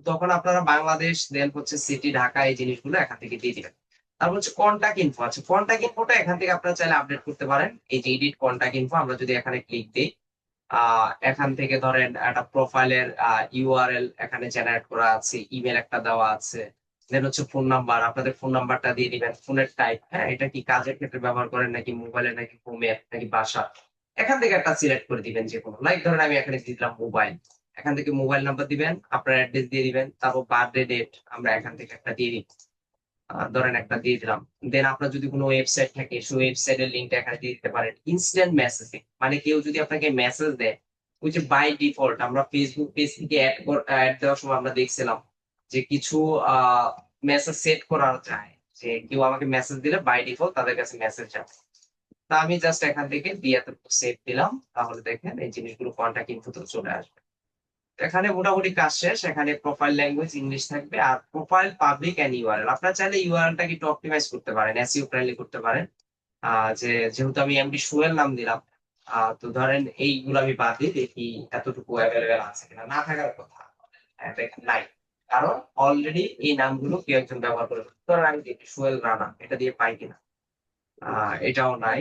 তখন আপনারা বাংলাদেশ দেন হচ্ছে সিটি ঢাকা এই জিনিসগুলো এখান থেকে দিয়ে দিবেন। তারপর হচ্ছে কন্টাক্ট ইনফো আছে, কন্টাক্ট ইনফোটা এখান থেকে আপনারা চাইলে আপডেট করতে পারেন। এই যে এডিট কন্টাক্ট ইনফো, আমরা যদি এখানে ক্লিক দিই, এখান থেকে ধরেন একটা প্রোফাইলের ইউআরএল এখানে জেনারেট করা আছে, ইমেল একটা দেওয়া আছে, দেন হচ্ছে ফোন নাম্বার, আপনাদের ফোন নাম্বারটা দিয়ে দিবেন, ফোনের টাইপ, হ্যাঁ, এটা কি কাজের ক্ষেত্রে ব্যবহার করেন নাকি মোবাইলে নাকি হোমে নাকি বাসা, এখান থেকে একটা সিলেক্ট করে দিবেন যে কোনো, লাইক ধরেন আমি এখানে দিয়ে দিলাম মোবাইল, এখান থেকে মোবাইল নাম্বার দিবেন, আপনার অ্যাড্রেস দিয়ে দিবেন, তারপর বার্থডে ডেট আমরা এখান থেকে একটা দিয়ে দিব, ধরেন একটা দিয়ে দিলাম। দেন আপনার যদি কোনো ওয়েবসাইট থাকে সেই ওয়েবসাইটের লিঙ্কটা এখানে দিয়ে দিতে পারেন। ইনস্ট্যান্ট মেসেজিং মানে কেউ যদি আপনাকে মেসেজ দেয়, ওই যে বাই ডিফল্ট আমরা ফেসবুক পেজ থেকে অ্যাড দেওয়ার সময় আমরা দেখছিলাম যে কিছু মেসেজ সেট করা যায়, যে কেউ আমাকে মেসেজ দিলে বাই ডিফল্ট তাদের কাছে মেসেজ যাবে। তা আমি জাস্ট এখান থেকে দিয়ে সেভ দিলাম, তাহলে দেখেন এই জিনিসগুলো কন্টাক্ট ইনফোতে চলে আসবে। এখানে মোটামুটি কাজ শেষ। এখানে প্রোফাইল ল্যাঙ্গুয়েজ ইংলিশ থাকবে, আর প্রোফাইল পাবলিক এন্ড ইউআরএল আপনারা চাইলে ইউআরএলটাকে একটু অপটিমাইজ করতে পারেন, এসইও ফ্রেন্ডলি করতে পারেন। যে যেহেতু আমি এমডি সোহেল নাম দিলাম, তো ধরেন এইগুলো আমি বাদ দিই, দেখি এতটুকু অ্যাভেলেবেল আছে কিনা, না থাকার কথা দেখেন নাই, কারণ অলরেডি এই নামগুলো কেউ একজন ব্যবহার করে। ধরেন আমি দেখি সোহেল রানা, এটা দিয়ে পাই কিনা, এটাও নাই।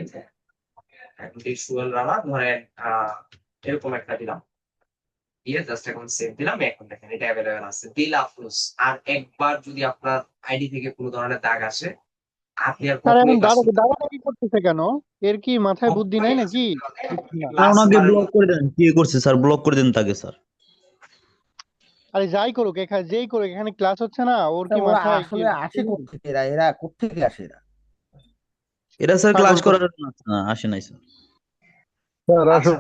এমডি সোহেল রানা ধরেন এরকম একটা দিলাম, দিয়ে জাস্ট এখন সেভ দিলাম, এখন দেখেন এটা অ্যাভেলেবেল আছে। দিল আফরোজ। আর একবার যদি আপনার আইডি থেকে কোনো ধরনের দাগ আসে, আপনি আর স্যার এখন কখনোই কাজ করতে দাদাগিরি করতেছে কেন? এর কি মাথায় বুদ্ধি নাই নাকি? বুঝছি না। স্যার ওনাকে লাস্ট ব্লক করে দেন, কি করছে স্যার, ব্লক করে দেন তাকে স্যার। আরে যাই করুক, এখানে যেই করুক, এখানে ক্লাস হচ্ছে না, ওর কি স্যার ওরা মাথায় কি? আসলে আসে কোত্থেকে, এরা এরা কোত্থেকে আসে এরা? এটা স্যার স্যার ক্লাস ওর করার জন্য আসে না, আসে নাই স্যার। আচ্ছা,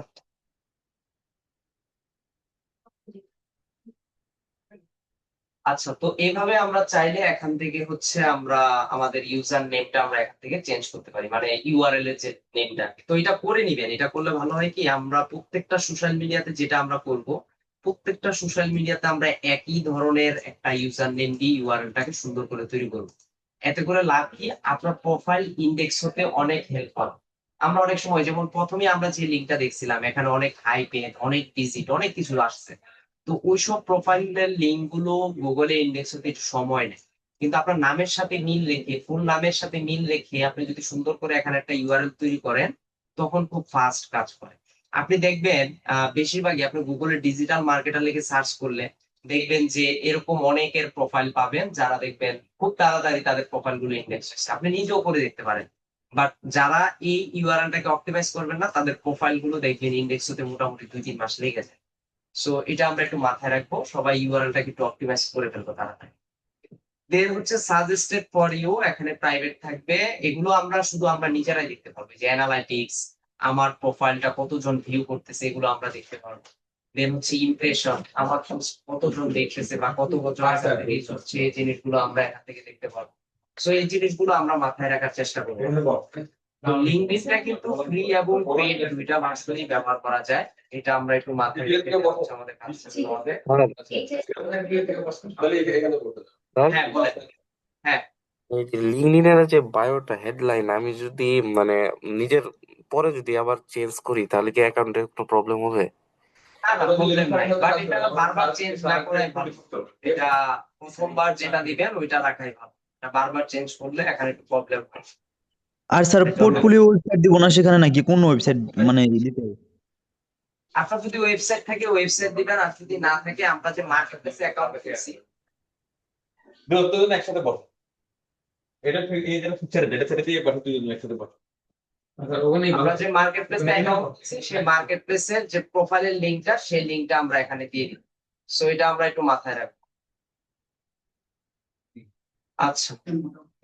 আচ্ছা, তো এইভাবে আমরা চাইলে এখান থেকে হচ্ছে আমরা আমাদের ইউজার নেমটা আমরা এখান থেকে চেঞ্জ করতে পারি, মানে ইউআরএল এর যে নেমটা। তো এটা করে নিবেন, এটা করলে ভালো হয় কি আমরা প্রত্যেকটা সোশ্যাল মিডিয়াতে যেটা আমরা করব প্রত্যেকটা সোশ্যাল মিডিয়াতে আমরা একই ধরনের একটা ইউজার নেম দিয়ে ইউআরএলটাকে সুন্দর করে তৈরি করব। এতে করে লাভ কি, আপনার প্রোফাইল ইন্ডেক্স হতে অনেক হেল্প হবে। আমরা অনেক সময় যেমন প্রথমে আমরা যে লিঙ্কটা দেখছিলাম এখানে অনেক হাইপেন, অনেক ডিজিট, অনেক কিছু আসছে। তো ওইসব প্রোফাইলের লিঙ্ক গুলো গুগলে ইন্ডেক্স হতে একটু সময় নেয়। কিন্তু আপনার নামের সাথে মিল রেখে, ফুল নামের সাথে মিল রেখে আপনি যদি সুন্দর করে এখানে একটা ইউআরএল তৈরি করেন, তখন খুব ফাস্ট কাজ করে। আপনি দেখবেন বেশিরভাগই আপনি গুগলে ডিজিটাল মার্কেটার লিখে সার্চ করলে দেখবেন যে এরকম অনেকের প্রোফাইল পাবেন, যারা দেখবেন খুব তাড়াতাড়ি তাদের প্রোফাইল গুলো ইন্ডেক্স হচ্ছে। আপনি নিজেও করে দেখতে পারেন। বাট যারা এই ইউআরএলটাকে অপটিমাইজ করবেন না, তাদের প্রোফাইল গুলো দেখবেন ইন্ডেক্স হতে মোটামুটি 2-3 মাস লেগে যায়। সো এটা আমরা একটু মাথায় রাখবো, সবাই ইউআরএলটাকে একটু অপটিমাইজ করে ফেলবো তাড়াতাড়ি। দেন হচ্ছে সাজেস্টেড ফর ইউ, এখানে প্রাইভেট থাকবে। এগুলো আমরা নিজেরাই দেখতে পারবো, যে অ্যানালাইটিক্স, আমার প্রোফাইলটা কতজন ভিউ করতেছে এগুলো আমরা দেখতে পারবো। দেন হচ্ছে ইমপ্রেশন, আমার post কতজন দেখতেছে বা কত বছর রিচ হচ্ছে, এই জিনিসগুলো আমরা এখান থেকে দেখতে পারবো। সো এই জিনিসগুলো আমরা মাথায় রাখার চেষ্টা করবো। লিঙ্কডইনটা কিন্তু ফ্রি এবং পেইড দুইটা ভার্সনই ব্যবহার করা যায়। এটা আমরা একটু মাথায় রেখে আমাদের কাজ করতে হবে। হ্যাঁ বলেন। হ্যাঁ, এই যে লিঙ্কডইনের যে বায়োটা হেডলাইন আমি যদি মানে নিজের পরে যদি আবার চেঞ্জ করি তাহলে কি অ্যাকাউন্টে কোনো প্রবলেম হবে? না না প্রবলেম নাই, বাট এটা বারবার চেঞ্জ না করাই ভালো। এটা প্রথমবার যেটা দিবেন ওইটা রাখাই ভালো। এটা বারবার চেঞ্জ করলে এখানে একটু প্রবলেম হয়। আর স্যার পোর্টফোলিও ওয়েবসাইট দিব না সেখানে নাকি কোন ওয়েবসাইট মানে দিতে হবে? আপনার যদি ওয়েবসাইট থাকে ওয়েবসাইট দিবেন, আর যদি না থাকে আমরা যে মার্কেট প্লেসে অ্যাকাউন্ট রেখেছি একসাথে বল, এটা এই যেটা ফিচার এটা সেটা দিয়ে পাঠাতে দুজন একসাথে বল। আমরা যে মার্কেট প্লেসে অ্যাকাউন্ট রেখেছি সেই মার্কেট প্লেসের যে প্রোফাইলের লিংকটা, সেই লিংকটা আমরা এখানে দিয়ে দিই। সো এটা আমরা একটু মাথায় রাখবো। আচ্ছা,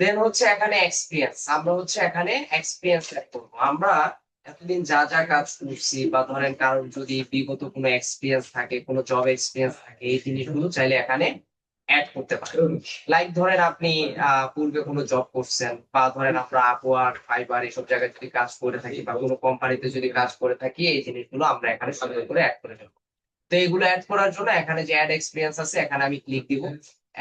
দেন হচ্ছে এখানে এক্সপিরিয়েন্স, আমরা হচ্ছে এখানে এক্সপিরিয়েন্স অ্যাড করবো। আমরা এতদিন যা যা কাজ করছি, বা ধরেন কারোর যদি বিগত কোনো এক্সপিরিয়েন্স থাকে, কোনো জব এক্সপিরিয়েন্স থাকে, এই জিনিসগুলো চাইলে এখানে অ্যাড করতে পারেন। লাইক ধরেন আপনি পূর্বে কোনো জব করছেন, বা ধরেন আমরা আপওয়ার্ক, ফাইবার এইসব জায়গায় যদি কাজ করে থাকি, বা কোনো কোম্পানিতে যদি কাজ করে থাকি, এই জিনিসগুলো আমরা এখানে সুন্দর করে অ্যাড করে ফেলবো। তো এগুলো অ্যাড করার জন্য এখানে যে অ্যাড এক্সপিরিয়েন্স আছে এখানে আমি ক্লিক দিব।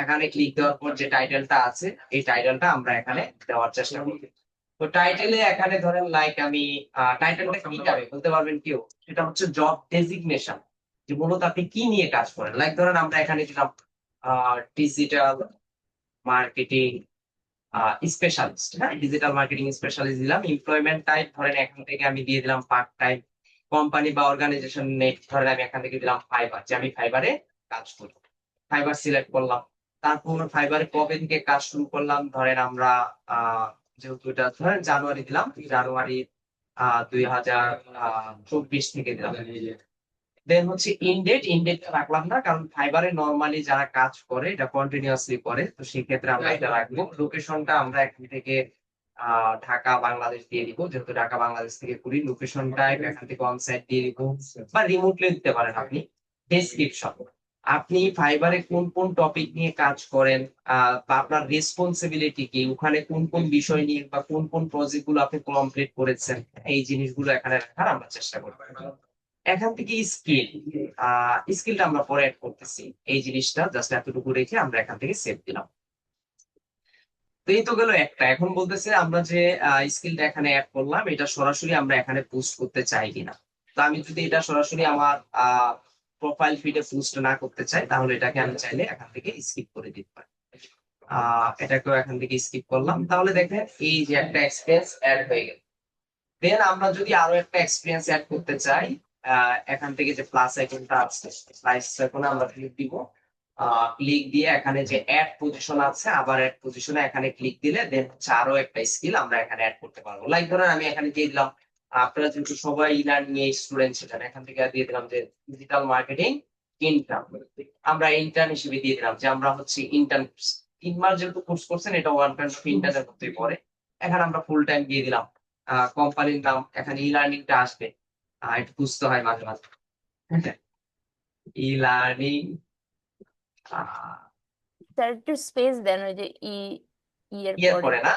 এখানে ক্লিক দেওয়ার পর যে টাইটেলটা আছে এই টাইটেলটা আমরা এখানে দেওয়ার চেষ্টা করব। তো টাইটেলে এখানে ধরেন লাইক আমি টাইটেলটা কি যাবে বলতে পারবেন কেউ? এটা হচ্ছে জব ডেজিগনেশন, যে মূলত আপনি কি নিয়ে কাজ করেন। লাইক ধরেন আমরা এখানে দিলাম ডিজিটাল মার্কেটিং স্পেশালিস্ট। হ্যাঁ, ডিজিটাল মার্কেটিং স্পেশালিস্ট দিলাম। এমপ্লয়মেন্ট টাইপ ধরেন এখান থেকে আমি দিয়ে দিলাম পার্ট টাইম। কোম্পানি বা অর্গানাইজেশন নেট ধরেন আমি এখান থেকে দিলাম ফাইবার, যে আমি ফাইবারে কাজ করি। ফাইবার সিলেক্ট করলাম। তারপর ফাইবারে কবে থেকে কাজ শুরু করলাম, ধরেন আমরা যেহেতু এটা ধরেন জানুয়ারি দিলাম, জানুয়ারি 2024 থেকে দিলাম। দেন হচ্ছে ইনডেট, ইনডেটটা রাখলাম না, কারণ ফাইবারে নরমালি যারা কাজ করে এটা কন্টিনিউয়াসলি করে, তো সেই ক্ষেত্রে আমরা এটা রাখবো। লোকেশনটা আমরা এখান থেকে ঢাকা বাংলাদেশ দিয়ে দিব, যেহেতু ঢাকা বাংলাদেশ থেকে করি। লোকেশনটা এখান থেকে অনসাইট দিয়ে দিব, বা রিমোটলি দিতে পারেন আপনি। ডেসক্রিপশন, আপনি ফাইবারে কোন কোন টপিক নিয়ে কাজ করেন, বা আপনার রেসপন্সিবিলিটি কি, ওখানে কোন কোন বিষয় নিয়ে বা কোন কোন প্রজেক্ট গুলো আপনি কমপ্লিট করেছেন, এই জিনিসগুলো এখানে রাখার আমরা চেষ্টা করবো। এখান থেকে স্কিলটা আমরা পরে অ্যাড করতেছি। এই জিনিসটা জাস্ট এতটুকু রেখে আমরা এখান থেকে সেভ দিলাম। তো এই তো গেল একটা। এখন বলতেছে আমরা যে স্কিলটা এখানে অ্যাড করলাম, এটা সরাসরি আমরা এখানে পোস্ট করতে চাই কিনা। তো আমি যদি এটা সরাসরি আমার প্রোফাইল ফিডে পোস্ট না করতে চাই, তাহলে এটাকে আমি চাইলে এখান থেকে স্কিপ করে দিতে পারি। এটাকেও এখান থেকে স্কিপ করলাম। তাহলে দেখেন এই যে একটা এক্সপিরিয়েন্স অ্যাড হয়ে গেল। দেন আমরা যদি আরো একটা এক্সপিরিয়েন্স অ্যাড করতে চাই, এখান থেকে যে প্লাস আইকনটা আছে, প্লাস আইকনে আমরা ক্লিক দিব। ক্লিক দিয়ে এখানে যে অ্যাড পজিশন আছে, আবার অ্যাড পজিশনে এখানে ক্লিক দিলে দেন হচ্ছে আরো একটা স্কিল আমরা এখানে অ্যাড করতে পারবো। লাইক ধরেন আমি এখানে দিয়ে দিলাম, আপনারা যেহেতু সবাই লার্নিং স্টুডেন্ট ছিলেন, এখান থেকে দিয়ে দিলাম যে ডিজিটাল মার্কেটিং ইন্টার্ন। আমরা ইন্টার্ন হিসেবে দিয়ে দিলাম যে আমরা হচ্ছে ইন্টার্ন 3 মাস যেহেতু কোর্স করছেন, এটা 1.5 ইন্টার্নের মধ্যেই পড়ে। এখানে আমরা ফুল টাইম দিয়ে দিলাম। কোম্পানির নাম, এখানে ই লার্নিংটা আসবে, একটু বুঝতে হয় মাঝে মাঝে। ই লার্নিং, স্যার একটু স্পেস দেন, ওই যে ই এর ইয়ের পরে পরে না।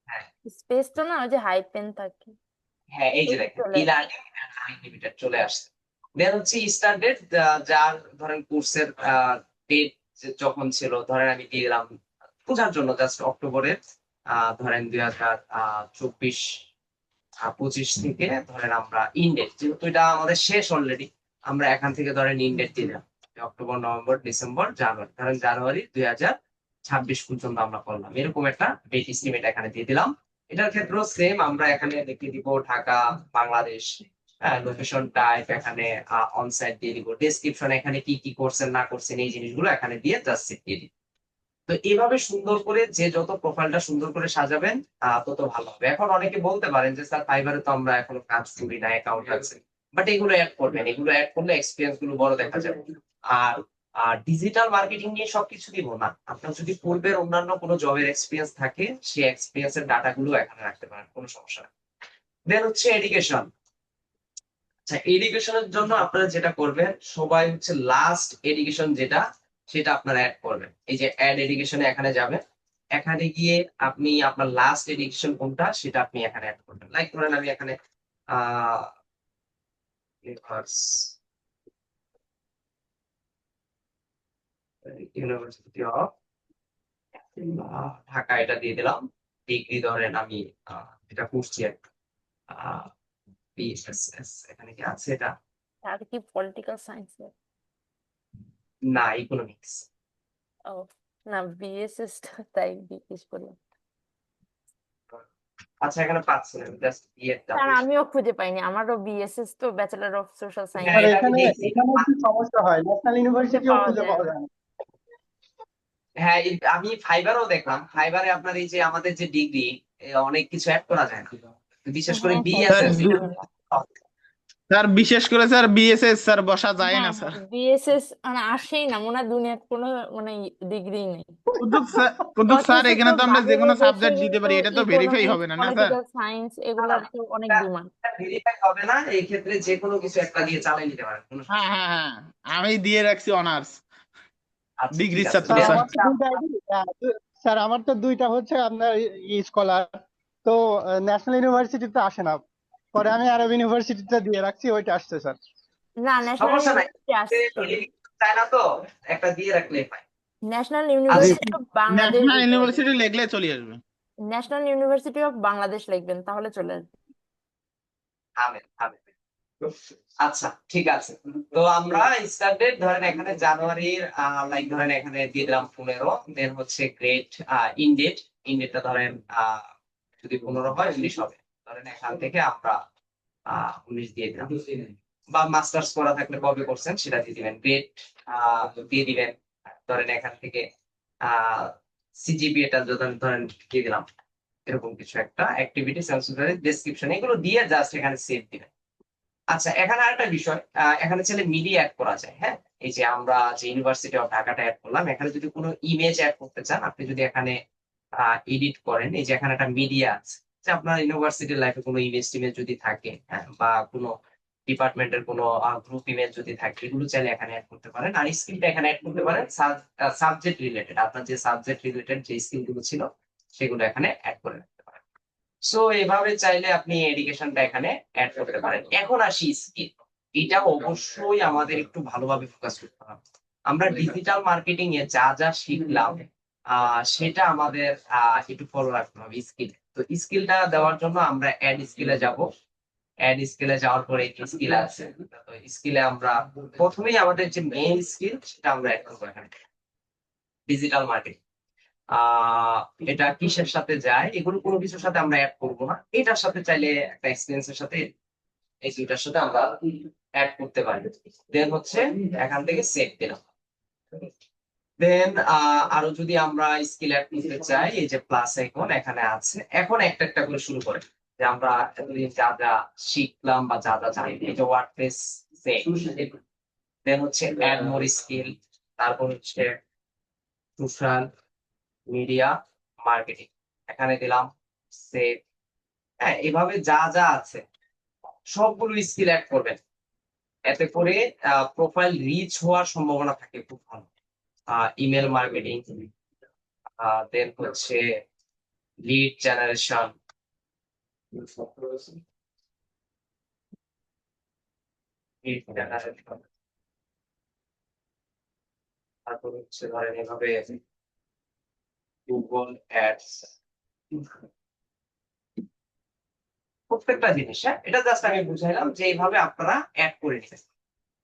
হ্যাঁ স্পেস তো না, ওই যে হাইপেন থাকে। হ্যাঁ, এই যে এই দেখেন চলে ই আসছে। লার্নিং লিমিটেড চলে আসছে। দেন হচ্ছে স্টার্ট ডেট, যার ধরেন কোর্সের ডেট যখন ছিল, ধরেন আমি দিয়ে দিলাম বোঝার জন্য জাস্ট অক্টোবরের ধরেন 2024 25 থেকে ধরেন আমরা ইনডেট, যেহেতু এটা আমাদের শেষ অলরেডি, আমরা এখান থেকে ধরেন ইনডেট দিলাম অক্টোবর, নভেম্বর, ডিসেম্বর, জানুয়ারি, ধরেন জানুয়ারি 2026 পর্যন্ত আমরা করলাম, এরকম একটা ডেট এস্টিমেট এখানে দিয়ে দিলাম। এটার ক্ষেত্রেও সেম, আমরা এখানে লিখে দিব ঢাকা, বাংলাদেশ, লোকেশন টাইপ এখানে অনসাইট দিয়ে দিব, ডেসক্রিপশন এখানে কি কি করছেন না করছেন এই জিনিসগুলো এখানে দিয়ে জাস্ট দিয়ে দিব। তো এইভাবে সুন্দর করে যে যত প্রোফাইলটা সুন্দর করে সাজাবেন তত ভালো হবে। এখন অনেকে বলতে পারেন যে স্যার ফাইবারে তো আমরা এখনো কাজ করি না, অ্যাকাউন্ট আছে, বাট এগুলো অ্যাড করবেন, এগুলো অ্যাড করলে এক্সপিরিয়েন্স গুলো বড় দেখা যাবে। আর ডিজিটাল মার্কেটিং নিয়ে সবকিছু দিব না, আপনার যদি পূর্বের অন্যান্য কোনো জবের এক্সপিরিয়েন্স থাকে সেই এক্সপিরিয়েন্সের ডাটা গুলো এখানে রাখতে পারেন, কোনো সমস্যা নেই। দেন হচ্ছে এডুকেশন। আচ্ছা, এডুকেশনের জন্য আপনারা যেটা করবেন, সবাই হচ্ছে লাস্ট এডুকেশন যেটা সেটা আপনারা অ্যাড করবেন। এই যে অ্যাড এডুকেশনে এখানে যাবেন, এখানে গিয়ে আপনি আপনার লাস্ট এডুকেশন কোনটা সেটা আপনি এখানে অ্যাড করবেন। লাইক ধরেন আমি এখানে আহ ইউনিভার্সিটি অফ ঢাকা এটা দিয়ে দিলাম। ডিগ্রি ধরেন আমি এটা করছি একটা বিএসএস, এখানে কি আছে এটা? আর কি পলিটিক্যাল সায়েন্স? না, ইকোনমিক্স। ও না, বিএসএস তাই জিজ্ঞেস করলাম। আচ্ছা, এখানে পাচ্ছি না, জাস্ট বিএডটা। স্যার আমিও খুঁজে পাইনি, আমারও বিএসএস তো ব্যাচেলর অফ সোশ্যাল সায়েন্স। হ্যাঁ, স্যার এটা আমি এখানে দেখছি। এখানে একটু সমস্যা হয়, ন্যাশনাল ইউনিভার্সিটিও পাওয়া খুঁজে যায় পাওয়া না। যায় না। হ্যাঁ, আমি ফাইবারও দেখলাম, ফাইবারে আপনার এই যে আমাদের যে ডিগ্রি অনেক কিছু অ্যাড করা যায় না, বিশেষ করে হ্যাঁ হ্যাঁ, স্যার বিএসএস। স্যার বিশেষ করে স্যার বিএসএস স্যার বসা যায় হ্যাঁ না স্যার। বিএসএস মানে আসেই না, মনে হয় দুনিয়ার কোনো মানে ডিগ্রি নেই। কিন্তু স্যার অথচ এখানে তো তো আমরা যে বাইরে কোনো দেশে সাবজেক্ট দিতে কিন্তু পারি, এটা তো ভেরিফাই ইকোনমিক্স, হবে না না স্যার? পলিটিক্যাল সায়েন্স এগুলোর তো অনেক ডিমান্ড। ভেরিফাই হবে না, এই ক্ষেত্রে যে কোনো কিছু একটা দিয়ে চালিয়ে নিতে পারেন, কোনো সমস্যা হ্যাঁ হ্যাঁ হ্যাঁ, আমি দিয়ে রাখছি অনার্স নেই। আচ্ছা, ডিগ্রি ঠিক আছে। ছাত্র স্যার স্যার। আমার তো দুইটা আইডি, স্যার আমার তো দুইটা হচ্ছে আপনার স্কলার, তো ন্যাশনাল ইউনিভার্সিটিতে আসে না, পরে আমি আরব ইউনিভার্সিটিতে দিয়ে রাখছি, ওইটা আসছে স্যার। না, ন্যাশনাল সমস্যা নাই, ইউনিভার্সিটি আসছে। চায় না তো একটা দিয়ে রাখলে পাই। ন্যাশনাল আচ্ছা, ইউনিভার্সিটি অফ বাংলাদেশ ন্যাশনাল দিতে হবে। ইউনিভার্সিটি লিখলে চলে আসবে। ন্যাশনাল ইউনিভার্সিটি অফ বাংলাদেশ লিখবেন, তাহলে চলে আসবে। Amen amen. আচ্ছা, ঠিক আছে। তো আমরা স্টার্টেড ধরেন এখানে জানুয়ারির লাইক ধরেন এখানে দিয়ে দিলাম 15, দেন হচ্ছে গ্রেড ইনডেট, ইনডেটটা ধরেন যদি 15 হয় 19 হবে, ধরেন এখান থেকে আমরা 19 দিয়ে দিলাম। বা মাস্টার্স করা থাকলে কবে করছেন সেটা দিয়ে দিবেন, গ্রেড দিয়ে দিবেন, ধরেন এখান থেকে সিজিপিএ টা ধরেন দিয়ে দিলাম, এরকম কিছু একটা অ্যাক্টিভিটি সেন্সিটারি ডেসক্রিপশন, এগুলো দিয়ে জাস্ট এখানে সেভ দিবেন। আচ্ছা, এখানে আরেকটা বিষয়, এখানে চাইলে মিডিয়া অ্যাড করা যায়। হ্যাঁ, এই যে আমরা যে ইউনিভার্সিটি অফ ঢাকাটা অ্যাড করলাম, এখানে যদি কোনো ইমেজ অ্যাড করতে চান, আপনি যদি এখানে এডিট করেন, এই যে এখানে একটা মিডিয়া আছে, যে আপনার ইউনিভার্সিটির লাইফে কোনো ইমেজ টিমেজ যদি থাকে, হ্যাঁ, বা কোনো ডিপার্টমেন্টের কোনো গ্রুপ ইমেজ যদি থাকে, এগুলো চাইলে এখানে অ্যাড করতে পারেন। আর স্কিলটা এখানে অ্যাড করতে পারেন সাবজেক্ট রিলেটেড, আপনার যে সাবজেক্ট রিলেটেড যে স্কিল গুলো ছিল সেগুলো এখানে অ্যাড করে রাখতে পারেন। সো এভাবে চাইলে আপনি এডুকেশনটা এখানে অ্যাড করতে পারেন। এখন আসি স্কিল, এটা অবশ্যই আমাদের একটু ভালোভাবে ফোকাস করতে হবে। আমরা ডিজিটাল মার্কেটিং এ যা যা শিখলাম সেটা আমাদের একটু ফলো রাখতে হবে স্কিল। তো স্কিলটা দেওয়ার জন্য আমরা অ্যাড স্কিলে যাব, অ্যাড স্কিলে যাওয়ার পরে কি স্কিল আছে, তো স্কিলে আমরা প্রথমেই আমাদের যে মেইন স্কিল সেটা আমরা অ্যাড করবো এখানে, ডিজিটাল মার্কেটিং। এটা কিসের সাথে যায়, এগুলো কোনো কিছুর সাথে আমরা অ্যাড করবো না, এটার সাথে চাইলে একটা এক্সপিরিয়েন্সের সাথে এই দুইটার সাথে আমরা অ্যাড করতে পারি। দেন হচ্ছে এখান থেকে সেভ দিলাম। দেন আরো যদি আমরা স্কিল অ্যাড করতে চাই, এই যে প্লাস আইকন এখানে আছে, এখন একটা একটা করে শুরু করে যে আমরা এতদিন যা যা শিখলাম বা যা যা জানি, এই যে ওয়ার্ডপ্রেস সেভ, দেন হচ্ছে অ্যাড মোর স্কিল, তারপর হচ্ছে সোশ্যাল মিডিয়া মার্কেটিং, এখানে দিলাম সেভ। হ্যাঁ, এভাবে যা যা আছে সবগুলো স্কিল অ্যাড করবেন, এতে করে প্রোফাইল রিচ হওয়ার সম্ভাবনা থাকে খুব ভালো। ইমেল মার্কেটিং, দেন হচ্ছে লিড জেনারেশন, তারপর হচ্ছে ধরেন এভাবে গুগল অ্যাডস, প্রত্যেকটা জিনিস। হ্যাঁ, এটা জাস্ট আমি বুঝাইলাম যে এইভাবে আপনারা অ্যাড করে নেবেন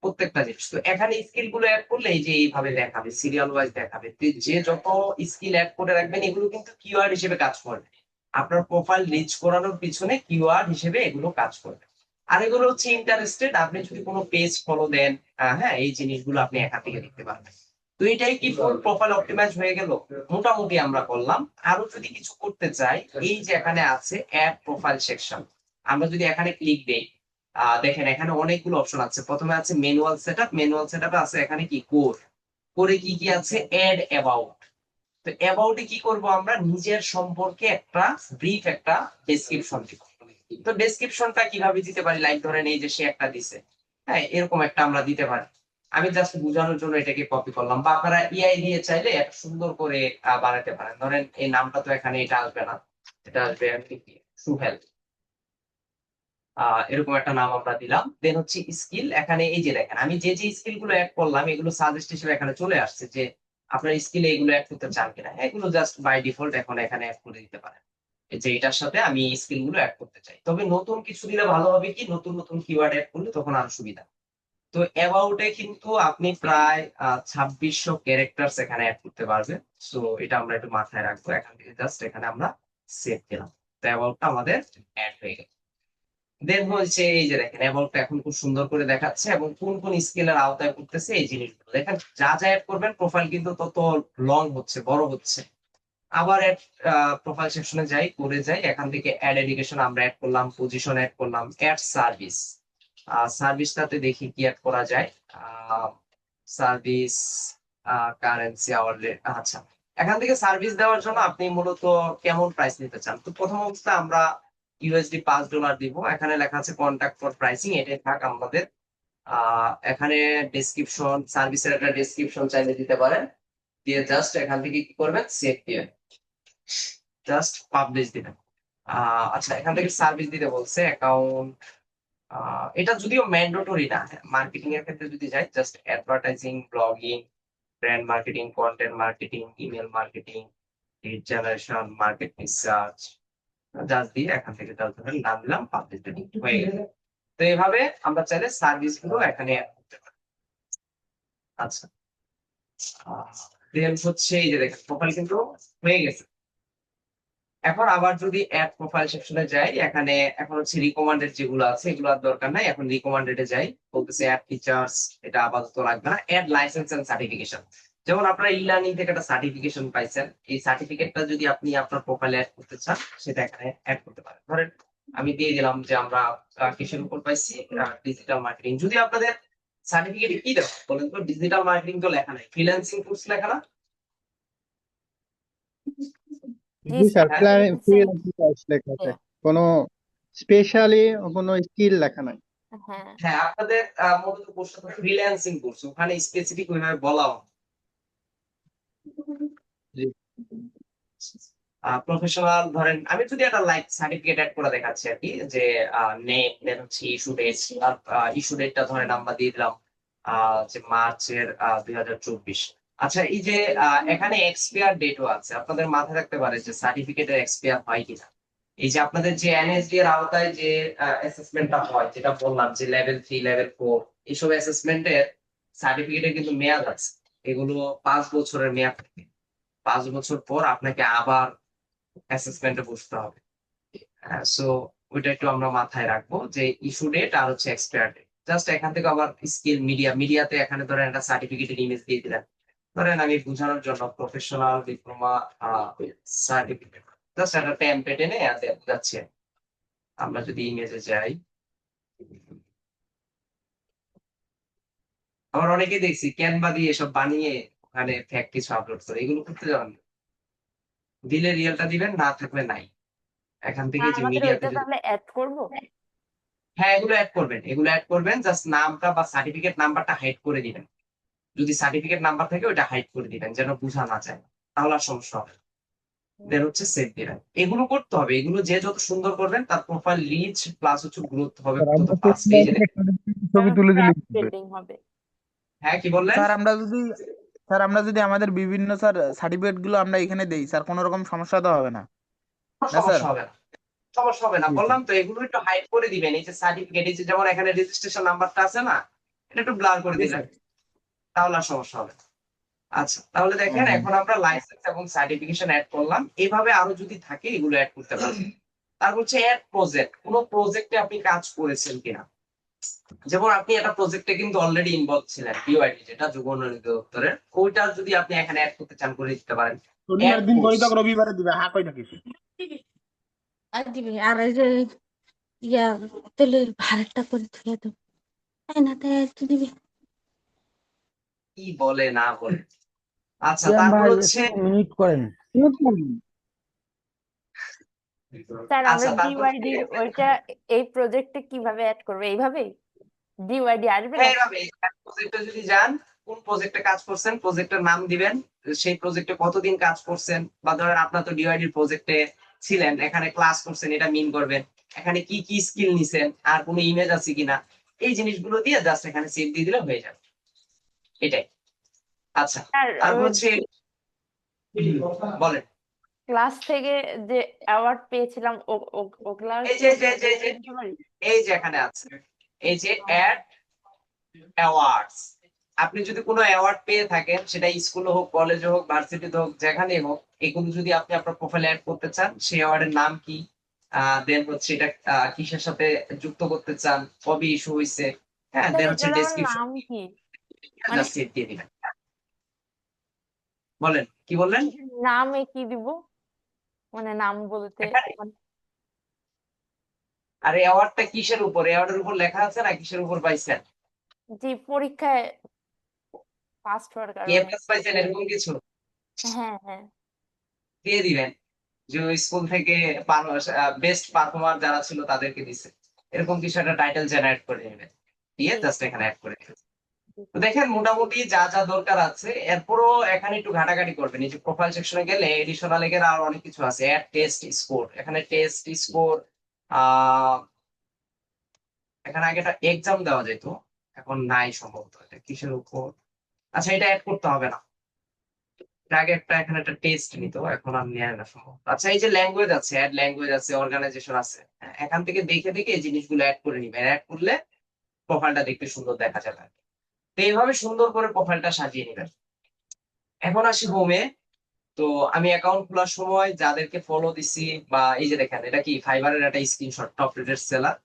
প্রত্যেকটা জিনিস। তো এখানে স্কিল গুলো অ্যাড করলে এই যে এইভাবে দেখাবে, সিরিয়াল ওয়াইজ দেখাবে। তো যে যত স্কিল অ্যাড করে রাখবেন এগুলো কিন্তু কিওয়ার্ড হিসেবে কাজ করবে, আপনার প্রোফাইল রিচ করানোর পিছনে কিওয়ার্ড হিসেবে এগুলো কাজ করবে। আর এগুলো হচ্ছে ইন্টারেস্টেড, আপনি যদি কোনো পেজ ফলো দেন, হ্যাঁ, এই জিনিসগুলো আপনি এখান থেকে দেখতে পারবেন। তো এটাই কি ফুল প্রোফাইল অপটিমাইজ হয়ে গেল, মোটামুটি আমরা করলাম। আরো যদি কিছু করতে চাই, এই যে এখানে আছে অ্যাড প্রোফাইল সেকশন, আমরা যদি এখানে ক্লিক দেই, দেখেন এখানে অনেকগুলো অপশন আছে। প্রথমে আছে ম্যানুয়াল সেটআপ, ম্যানুয়াল সেটআপে আছে এখানে কি কোর, কোরে কি কি আছে, অ্যাড অ্যাবাউট। তো অ্যাবাউটে কি করব, আমরা নিজের সম্পর্কে একটা ব্রিফ, একটা ডেসক্রিপশন দিব। তো ডেসক্রিপশনটা কিভাবে দিতে পারি, লাইক ধরেন এই যে সে একটা দিছে, হ্যাঁ, এরকম একটা আমরা দিতে পারি। আমি জাস্ট বোঝানোর জন্য এটাকে কপি করলাম, বা আপনারা এআই দিয়ে চাইলে একটা সুন্দর করে বানাতে পারেন। ধরেন এই নামটা তো এখানে এটা আসবে না, এটা আসবে সুহেল, এরকম একটা নাম আমরা দিলাম। দেন হচ্ছে স্কিল, এখানে এই যে দেখেন আমি যে যে স্কিল গুলো অ্যাড করলাম এগুলো সাজেস্ট হিসেবে এখানে চলে আসছে যে আপনার স্কিলে এগুলো অ্যাড করতে চান কিনা। এগুলো জাস্ট বাই ডিফল্ট এখন এখানে অ্যাড করে দিতে পারেন, এই যে এটার সাথে আমি স্কিল গুলো অ্যাড করতে চাই। তবে নতুন কিছু দিলে ভালো হবে, কি নতুন নতুন কিওয়ার্ড অ্যাড করলে তখন আরো সুবিধা। তো অ্যাবাউটে কিন্তু আপনি প্রায় 2600 ক্যারেক্টার্স এখানে অ্যাড করতে পারবেন। সো এটা আমরা একটু মাথায় রাখবো। এখান থেকে জাস্ট এখানে আমরা সেভ দিলাম, তো অ্যাবাউটটা আমাদের অ্যাড হয়ে গেল। দেন হচ্ছে এই যে দেখেন অ্যাবাউটটা এখন খুব সুন্দর করে দেখাচ্ছে, এবং কোন কোন স্কেলের আওতায় করতেছে এই জিনিসগুলো দেখেন। যা যা অ্যাড করবেন প্রোফাইল কিন্তু তত লং হচ্ছে, বড় হচ্ছে। আবার অ্যাড প্রোফাইল সেকশনে যাই, করে যাই, এখান থেকে অ্যাড এডুকেশন আমরা অ্যাড করলাম, পজিশন অ্যাড করলাম, অ্যাড সার্ভিস, সার্ভিসটাতে দেখি কি অ্যাড করা যায়। Service, currency, hour rate. আচ্ছা, এখান থেকে সার্ভিস দেওয়ার জন্য আপনি মূলত কেমন প্রাইস নিতে চান। তো প্রথম অবস্থায় আমরা ইউএসডি $5 দিব। এখানে লেখা আছে কন্ট্যাক্ট ফর প্রাইসিং, এটাই থাক আমাদের। এখানে ডেসক্রিপশন, সার্ভিসের একটা ডেসক্রিপশন চাইলে দিতে পারেন, দিয়ে জাস্ট এখান থেকে কি করবেন, সেভ দিয়ে জাস্ট পাবলিশ দিবেন। আচ্ছা, এখান থেকে সার্ভিস দিতে বলছে, অ্যাকাউন্ট, এটা যদিও ম্যান্ডেটরি না। মার্কেটিং এর ক্ষেত্রে যদি যাই, just advertising, blogging, brand marketing, content marketing, email marketing, lead generation, market research, just দিয়ে এখান থেকে জাস্ট ধরেন নাম দিলাম, পাবলিশ দিলাম, হয়ে গেল। তো এইভাবে আমরা চাইলে সার্ভিস গুলো এখানে add করতে পারি। আচ্ছা, দেন হচ্ছে এই যে দেখেন প্রোফাইল কিন্তু হয়ে গেছে। এখন আবার যদি অ্যাড প্রোফাইল সেকশনে যাই, এখানে এখন হচ্ছে রিকমান্ডেড যেগুলো আছে এগুলো আর দরকার নাই, এখন রিকমান্ডেড এ যাই। বলতেছে অ্যাড ফিচার্স, এটা আপাতত লাগবে না। অ্যাড লাইসেন্স এন্ড সার্টিফিকেশন, যেমন আপনারা ই লার্নিং থেকে একটা সার্টিফিকেশন পাইছেন, এই সার্টিফিকেটটা যদি আপনি আপনার প্রোফাইলে অ্যাড করতে চান সেটা এখানে অ্যাড করতে পারেন। ধরেন আমি দিয়ে দিলাম যে আমরা কিসের উপর পাইছি, ডিজিটাল মার্কেটিং। যদি আপনাদের সার্টিফিকেটে কি দেওয়া বলেন তো, ডিজিটাল মার্কেটিং তো লেখা নাই, ফ্রিল্যান্সিং কোর্স লেখা না। জি জি স্যার, স্যার, ফ্রিল্যান্সিং, লেখা আছে, কোনো স্পেশালি কোনো স্কিল লেখা নাই। হ্যাঁ হ্যাঁ, আপনাদের মূলত কোর্সটা তো ফ্রিল্যান্সিং কোর্স, ওখানে স্পেসিফিক ওইভাবে বলা হয়। জি প্রফেশনাল, ধরেন আমি যদি একটা লাইক সার্টিফিকেট অ্যাড করে দেখাচ্ছি আর কি, যে নেম, দেন হচ্ছে ইস্যু ডেট, ইস্যু ডেটটা ধরেন আমরা দিয়ে দিলাম যে মার্চের 2024। আচ্ছা, এই যে এখানে এক্সপায়ার ডেটও আছে, আপনাদের মাথায় রাখতে পারে যে সার্টিফিকেটের এক্সপায়ার হয় কিনা। এই যে আপনাদের যে এনএসডি এর আওতায় যে অ্যাসেসমেন্টটা হয়, যেটা বললাম যে লেভেল 3, লেভেল 4, এইসব অ্যাসেসমেন্টের সার্টিফিকেটের কিন্তু মেয়াদ আছে, এগুলো 5 বছরের মেয়াদ থাকে। 5 বছর পর আপনাকে আবার অ্যাসেসমেন্টে বসতে হবে। সো ওইটা একটু আমরা মাথায় রাখবো, যে ইস্যু ডেট আর হচ্ছে এক্সপায়ার ডেট। জাস্ট এখান থেকে আবার স্কিল, মিডিয়াতে এখানে ধরেন একটা সার্টিফিকেটের ইমেজ দিয়ে দিলেন। ধরেন আমি বোঝানোর জন্য প্রফেশনাল ডিপ্লোমা সার্টিফিকেট, জাস্ট একটা টেমপ্লেট এনে যাচ্ছে। আমরা যদি ইমেজে যাই, আমার অনেকে দেখছি ক্যানভা দিয়ে এসব বানিয়ে ওখানে ফ্যাক্ট কিছু আপলোড করে, এগুলো করতে যাবেন না। দিলে রিয়েলটা দিবেন, না থাকলে নাই। এখান থেকে স্যার যে আমাদের মিডিয়াতে ওইটা যদি, তাহলে অ্যাড করব। হ্যাঁ, এগুলো অ্যাড করবেন, জাস্ট নামটা বা সার্টিফিকেট নাম্বারটা হাইড করে দিবেন। যদি সার্টিফিকেট নাম্বার থাকে ওটা হাইড করে দিবেন, যেন বোঝা না যায়, তাহলে আর সমস্যা হবে না। দেন হচ্ছে সেভ দিবেন। এগুলো করতে হবে, এগুলো যে যত সুন্দর করবেন তার প্রোফাইল রিচ প্লাস হচ্ছে গ্রোথ হবে স্যার তত আমরা ফাস্ট। এই যে দেখেন। ছবি তুলে দিলে ট্রাস্ট বিল্ডিং হবে। হ্যাঁ কি বললেন? আমরা যদি আমাদের বিভিন্ন স্যার সার্টিফিকেট গুলো আমরা এখানে দেই স্যার, কোনো রকম সমস্যা তো হবে না, কোনো না স্যার? সমস্যা হবে না, সমস্যা হবে না, বললাম তো এগুলো একটু হাইড করে দিবেন। এই যে সার্টিফিকেট, এই যে যেমন এখানে রেজিস্ট্রেশন নাম্বারটা আছে না, এটা একটু ব্লার করে জি দিলেন, স্যার। তাহলে আর সমস্যা হবে না। আচ্ছা তাহলে দেখেন এখন আমরা লাইসেন্স এবং সার্টিফিকেশন অ্যাড করলাম, এভাবে আরো যদি থাকে এগুলো অ্যাড করতে পারবেন। তারপর হচ্ছে অ্যাড প্রজেক্ট, কোন প্রজেক্টে আপনি কাজ করেছেন কিনা। যেমন আপনি একটা প্রজেক্টে কিন্তু অলরেডি ইনভলভ ছিলেন, বিওআইডি যেটা যুব উন্নয়ন দপ্তরের, ওইটা যদি আপনি এখানে অ্যাড করতে চান করে দিতে পারেন। শনিবার অ্যাড দিন কোর্স, করি তো রবিবারে দিবে, হ্যাঁ কই নাকি? আর দিবি আর এই যে ইয়া তেলের ভাড়াটা করে ধুয়ে দেবো, তাই না? তাই আর কি দিবি? কি বলে না বলে। আচ্ছা জিয়ান তারপর ভাই হচ্ছে, একটু মিউট করেন। স্যার আমরা আচ্ছা তারপর হচ্ছে, ডিওয়াইডির ওইটা এই প্রজেক্টে কিভাবে অ্যাড করবো? এইভাবেই ডিওয়াইডি আসবে হ্যাঁ নাকি? এভাবে প্রজেক্টে যদি যান, কোন প্রজেক্টে কাজ করছেন, প্রজেক্টের নাম দিবেন, সেই প্রজেক্টে কতদিন কাজ করছেন, বা ধরেন আপনার তো ডিওআইডির প্রজেক্টে ছিলেন, এখানে ক্লাস করছেন, এটা মিন করবেন, এখানে কি কি স্কিল নিছেন, আর কোনো ইমেজ আছে কিনা, এই জিনিসগুলো দিয়ে জাস্ট এখানে সেভ দিয়ে দিলে হয়ে যাবে, এটাই। আচ্ছা স্যার তারপর হচ্ছে বলেন। ক্লাস থেকে যে অ্যাওয়ার্ড পেয়েছিলাম ওগুলা এই কি যে আমরা যে যে যে দিতে পারি? এই যে এখানে আছে, এই যে অ্যাড অ্যাওয়ার্ডস, আপনি যদি কোনো অ্যাওয়ার্ড পেয়ে থাকেন, সেটা স্কুলে হোক, কলেজে হোক, ভার্সিটিতে হোক, যেখানেই হোক, এগুলো যদি আপনি আপনার প্রোফাইলে অ্যাড করতে চান, সেই অ্যাওয়ার্ডের নাম কি, দেন হচ্ছে এটা কিসের সাথে যুক্ত করতে চান, কবে ইস্যু হয়েছে, হ্যাঁ, স্যার দেন হচ্ছে এটার আবার ডেসক্রিপশন নাম কি? মানে জাস্ট সেভ দিয়ে দিবেন। বলেন কি বললেন? এটার নামে কি দিব? মানে নাম বলতে এখানে মানে আর অ্যাওয়ার্ডটা কিসের উপর, অ্যাওয়ার্ডের উপর লেখা আছে না কিসের উপর পাইছেন, যে পরীক্ষায় পাস হওয়ার কি কারণে। প্লাস পাইছেন, এরকম কিছু হ্যাঁ হ্যাঁ। দিয়ে দিবেন, যে ওই স্কুল থেকে বেস্ট পারফর্মার যারা ছিল তাদেরকে দিছে, এরকম কিছু একটা টাইটেল জেনারেট করে নেবেন, দিয়ে ঠিক জাস্ট এখানে অ্যাড করে দিবেন। ঠিক। তো দেখেন মোটামুটি যা যা দরকার আছে, এরপরও এখানে একটু ঘাটাঘাটি করবেন। এই যে প্রোফাইল সেকশনে গেলে এডিশনাল এর আর অনেক কিছু আছে, অ্যাড টেস্ট স্কোর, এখানে টেস্ট স্কোর, আহ এখানে আগে একটা এক্সাম দেওয়া যেত, এখন নাই সম্ভবত, এটা কিসের উপর, আচ্ছা এটা অ্যাড করতে হবে না, এর আগে একটা এখানে একটা টেস্ট নিত, এখন আর নেয় না সম্ভব। আচ্ছা এই যে ল্যাঙ্গুয়েজ আছে, অ্যাড ল্যাঙ্গুয়েজ আছে, অর্গানাইজেশন আছে, হ্যাঁ, এখান থেকে দেখে দেখে এই জিনিসগুলো অ্যাড করে নিবেন, অ্যাড করলে প্রোফাইলটা দেখতে সুন্দর দেখা যাবে। তো এইভাবে সুন্দর করে প্রোফাইলটা সাজিয়ে নিবেন। এখন আসি হোমে। তো আমি অ্যাকাউন্ট খোলার সময় যাদেরকে ফলো দিছি, বা এই যে দেখেন এটা কি ফাইবারের একটা screenshot, top rated seller,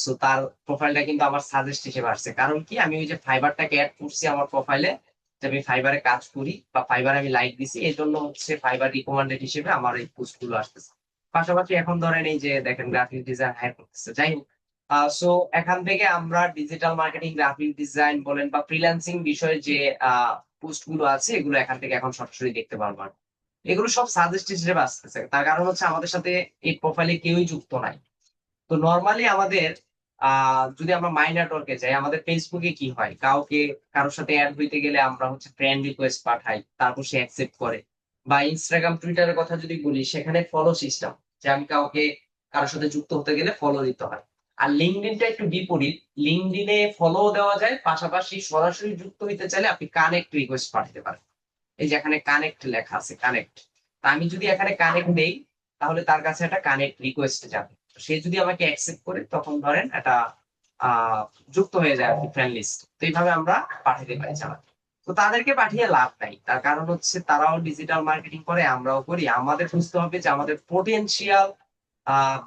so তার প্রোফাইলটা কিন্তু আমার সাজেস্ট হিসেবে আসছে, কারণ কি আমি ওই যে ফাইবারটাকে অ্যাড করছি আমার প্রোফাইলে, যে আমি ফাইবারে কাজ করি বা ফাইবারে আমি লাইক দিছি, এই জন্য হচ্ছে ফাইবার রিকমেন্ডেড হিসেবে আমার এই পোস্ট গুলো আসতেছে। পাশাপাশি এখন ধরেন এই যে দেখেন গ্রাফিক ডিজাইন হায়ার করতেছে, যাই হোক। সো এখান থেকে আমরা ডিজিটাল মার্কেটিং, গ্রাফিক ডিজাইন বলেন বা ফ্রিল্যান্সিং বিষয়ে যে পোস্ট গুলো আছে, এগুলো এখান থেকে এখন সরাসরি দেখতে পারবো আর। এগুলো সব সাজেস্ট হিসেবে আসতেছে, তার কারণ হচ্ছে আমাদের সাথে এই প্রোফাইলে কেউই যুক্ত নাই। তো নর্মালি আমাদের যদি আমরা মাই নেটওয়ার্কে যাই, আমাদের ফেসবুকে কি হয়, কারোর সাথে অ্যাড হইতে গেলে আমরা হচ্ছে ফ্রেন্ড রিকোয়েস্ট পাঠাই, তারপর সে অ্যাকসেপ্ট করে। বা ইনস্টাগ্রাম, টুইটারের কথা যদি বলি, সেখানে ফলো সিস্টেম, যে আমি কারোর সাথে যুক্ত হতে গেলে ফলো দিতে হয়। আর লিঙ্কডইনটা একটু বিপরীত, লিঙ্কডইনে ফলো দেওয়া যায়, পাশাপাশি সরাসরি যুক্ত হইতে চাইলে আপনি কানেক্ট রিকোয়েস্ট পাঠাতে পারেন। এই যে এখানে কানেক্ট লেখা আছে, কানেক্ট, আমি যদি এখানে কানেক্ট দেই, তাহলে তার কাছে একটা কানেক্ট রিকোয়েস্ট যাবে, তো সে যদি আমাকে অ্যাকসেপ্ট করে, তখন ধরেন এটা যুক্ত হয়ে যায় আর কি, ফ্রেন্ড লিস্ট। তো এইভাবে আমরা পাঠাতে পারি চালাতে। তো তাদেরকে পাঠিয়ে লাভ নাই, তার কারণ হচ্ছে তারাও ডিজিটাল মার্কেটিং করে, আমরাও করি, আমাদের বুঝতে হবে যে আমাদের পোটেনশিয়াল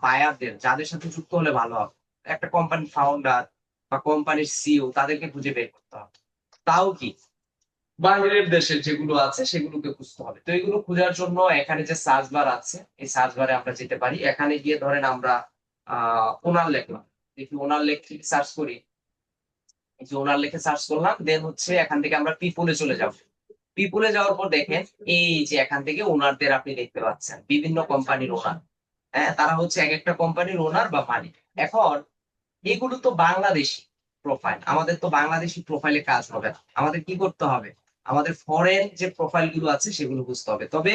বায়ারদের যাদের সাথে যুক্ত হলে ভালো হবে, একটা কোম্পানির ফাউন্ডার বা কোম্পানির সিইও, তাদেরকে খুঁজে বের করতে হবে। তাও কি বাইরের দেশের যেগুলো আছে সেগুলোকে খুঁজতে হবে। তো এগুলো খোঁজার জন্য এখানে যে সার্চ বার আছে, এই সার্চ বারে আমরা যেতে পারি, এখানে গিয়ে ধরেন আমরা ওনার লিখলাম, দেখি ওনার লেখে সার্চ করি, এই যে ওনার লেখে সার্চ করলাম, দেন হচ্ছে এখান থেকে আমরা পিপুলে চলে যাব। পিপুলে যাওয়ার পর দেখেন এই যে এখান থেকে ওনারদের আপনি দেখতে পাচ্ছেন, বিভিন্ন কোম্পানির ওনার, হ্যাঁ, তারা হচ্ছে এক একটা কোম্পানির ওনার বা মালিক। এখন এগুলো তো বাংলাদেশি প্রোফাইল, আমাদের তো বাংলাদেশি প্রোফাইলে কাজ হবে না, আমাদের কি করতে হবে, আমাদের ফরেন যে প্রোফাইল গুলো আছে সেগুলো বুঝতে হবে। তবে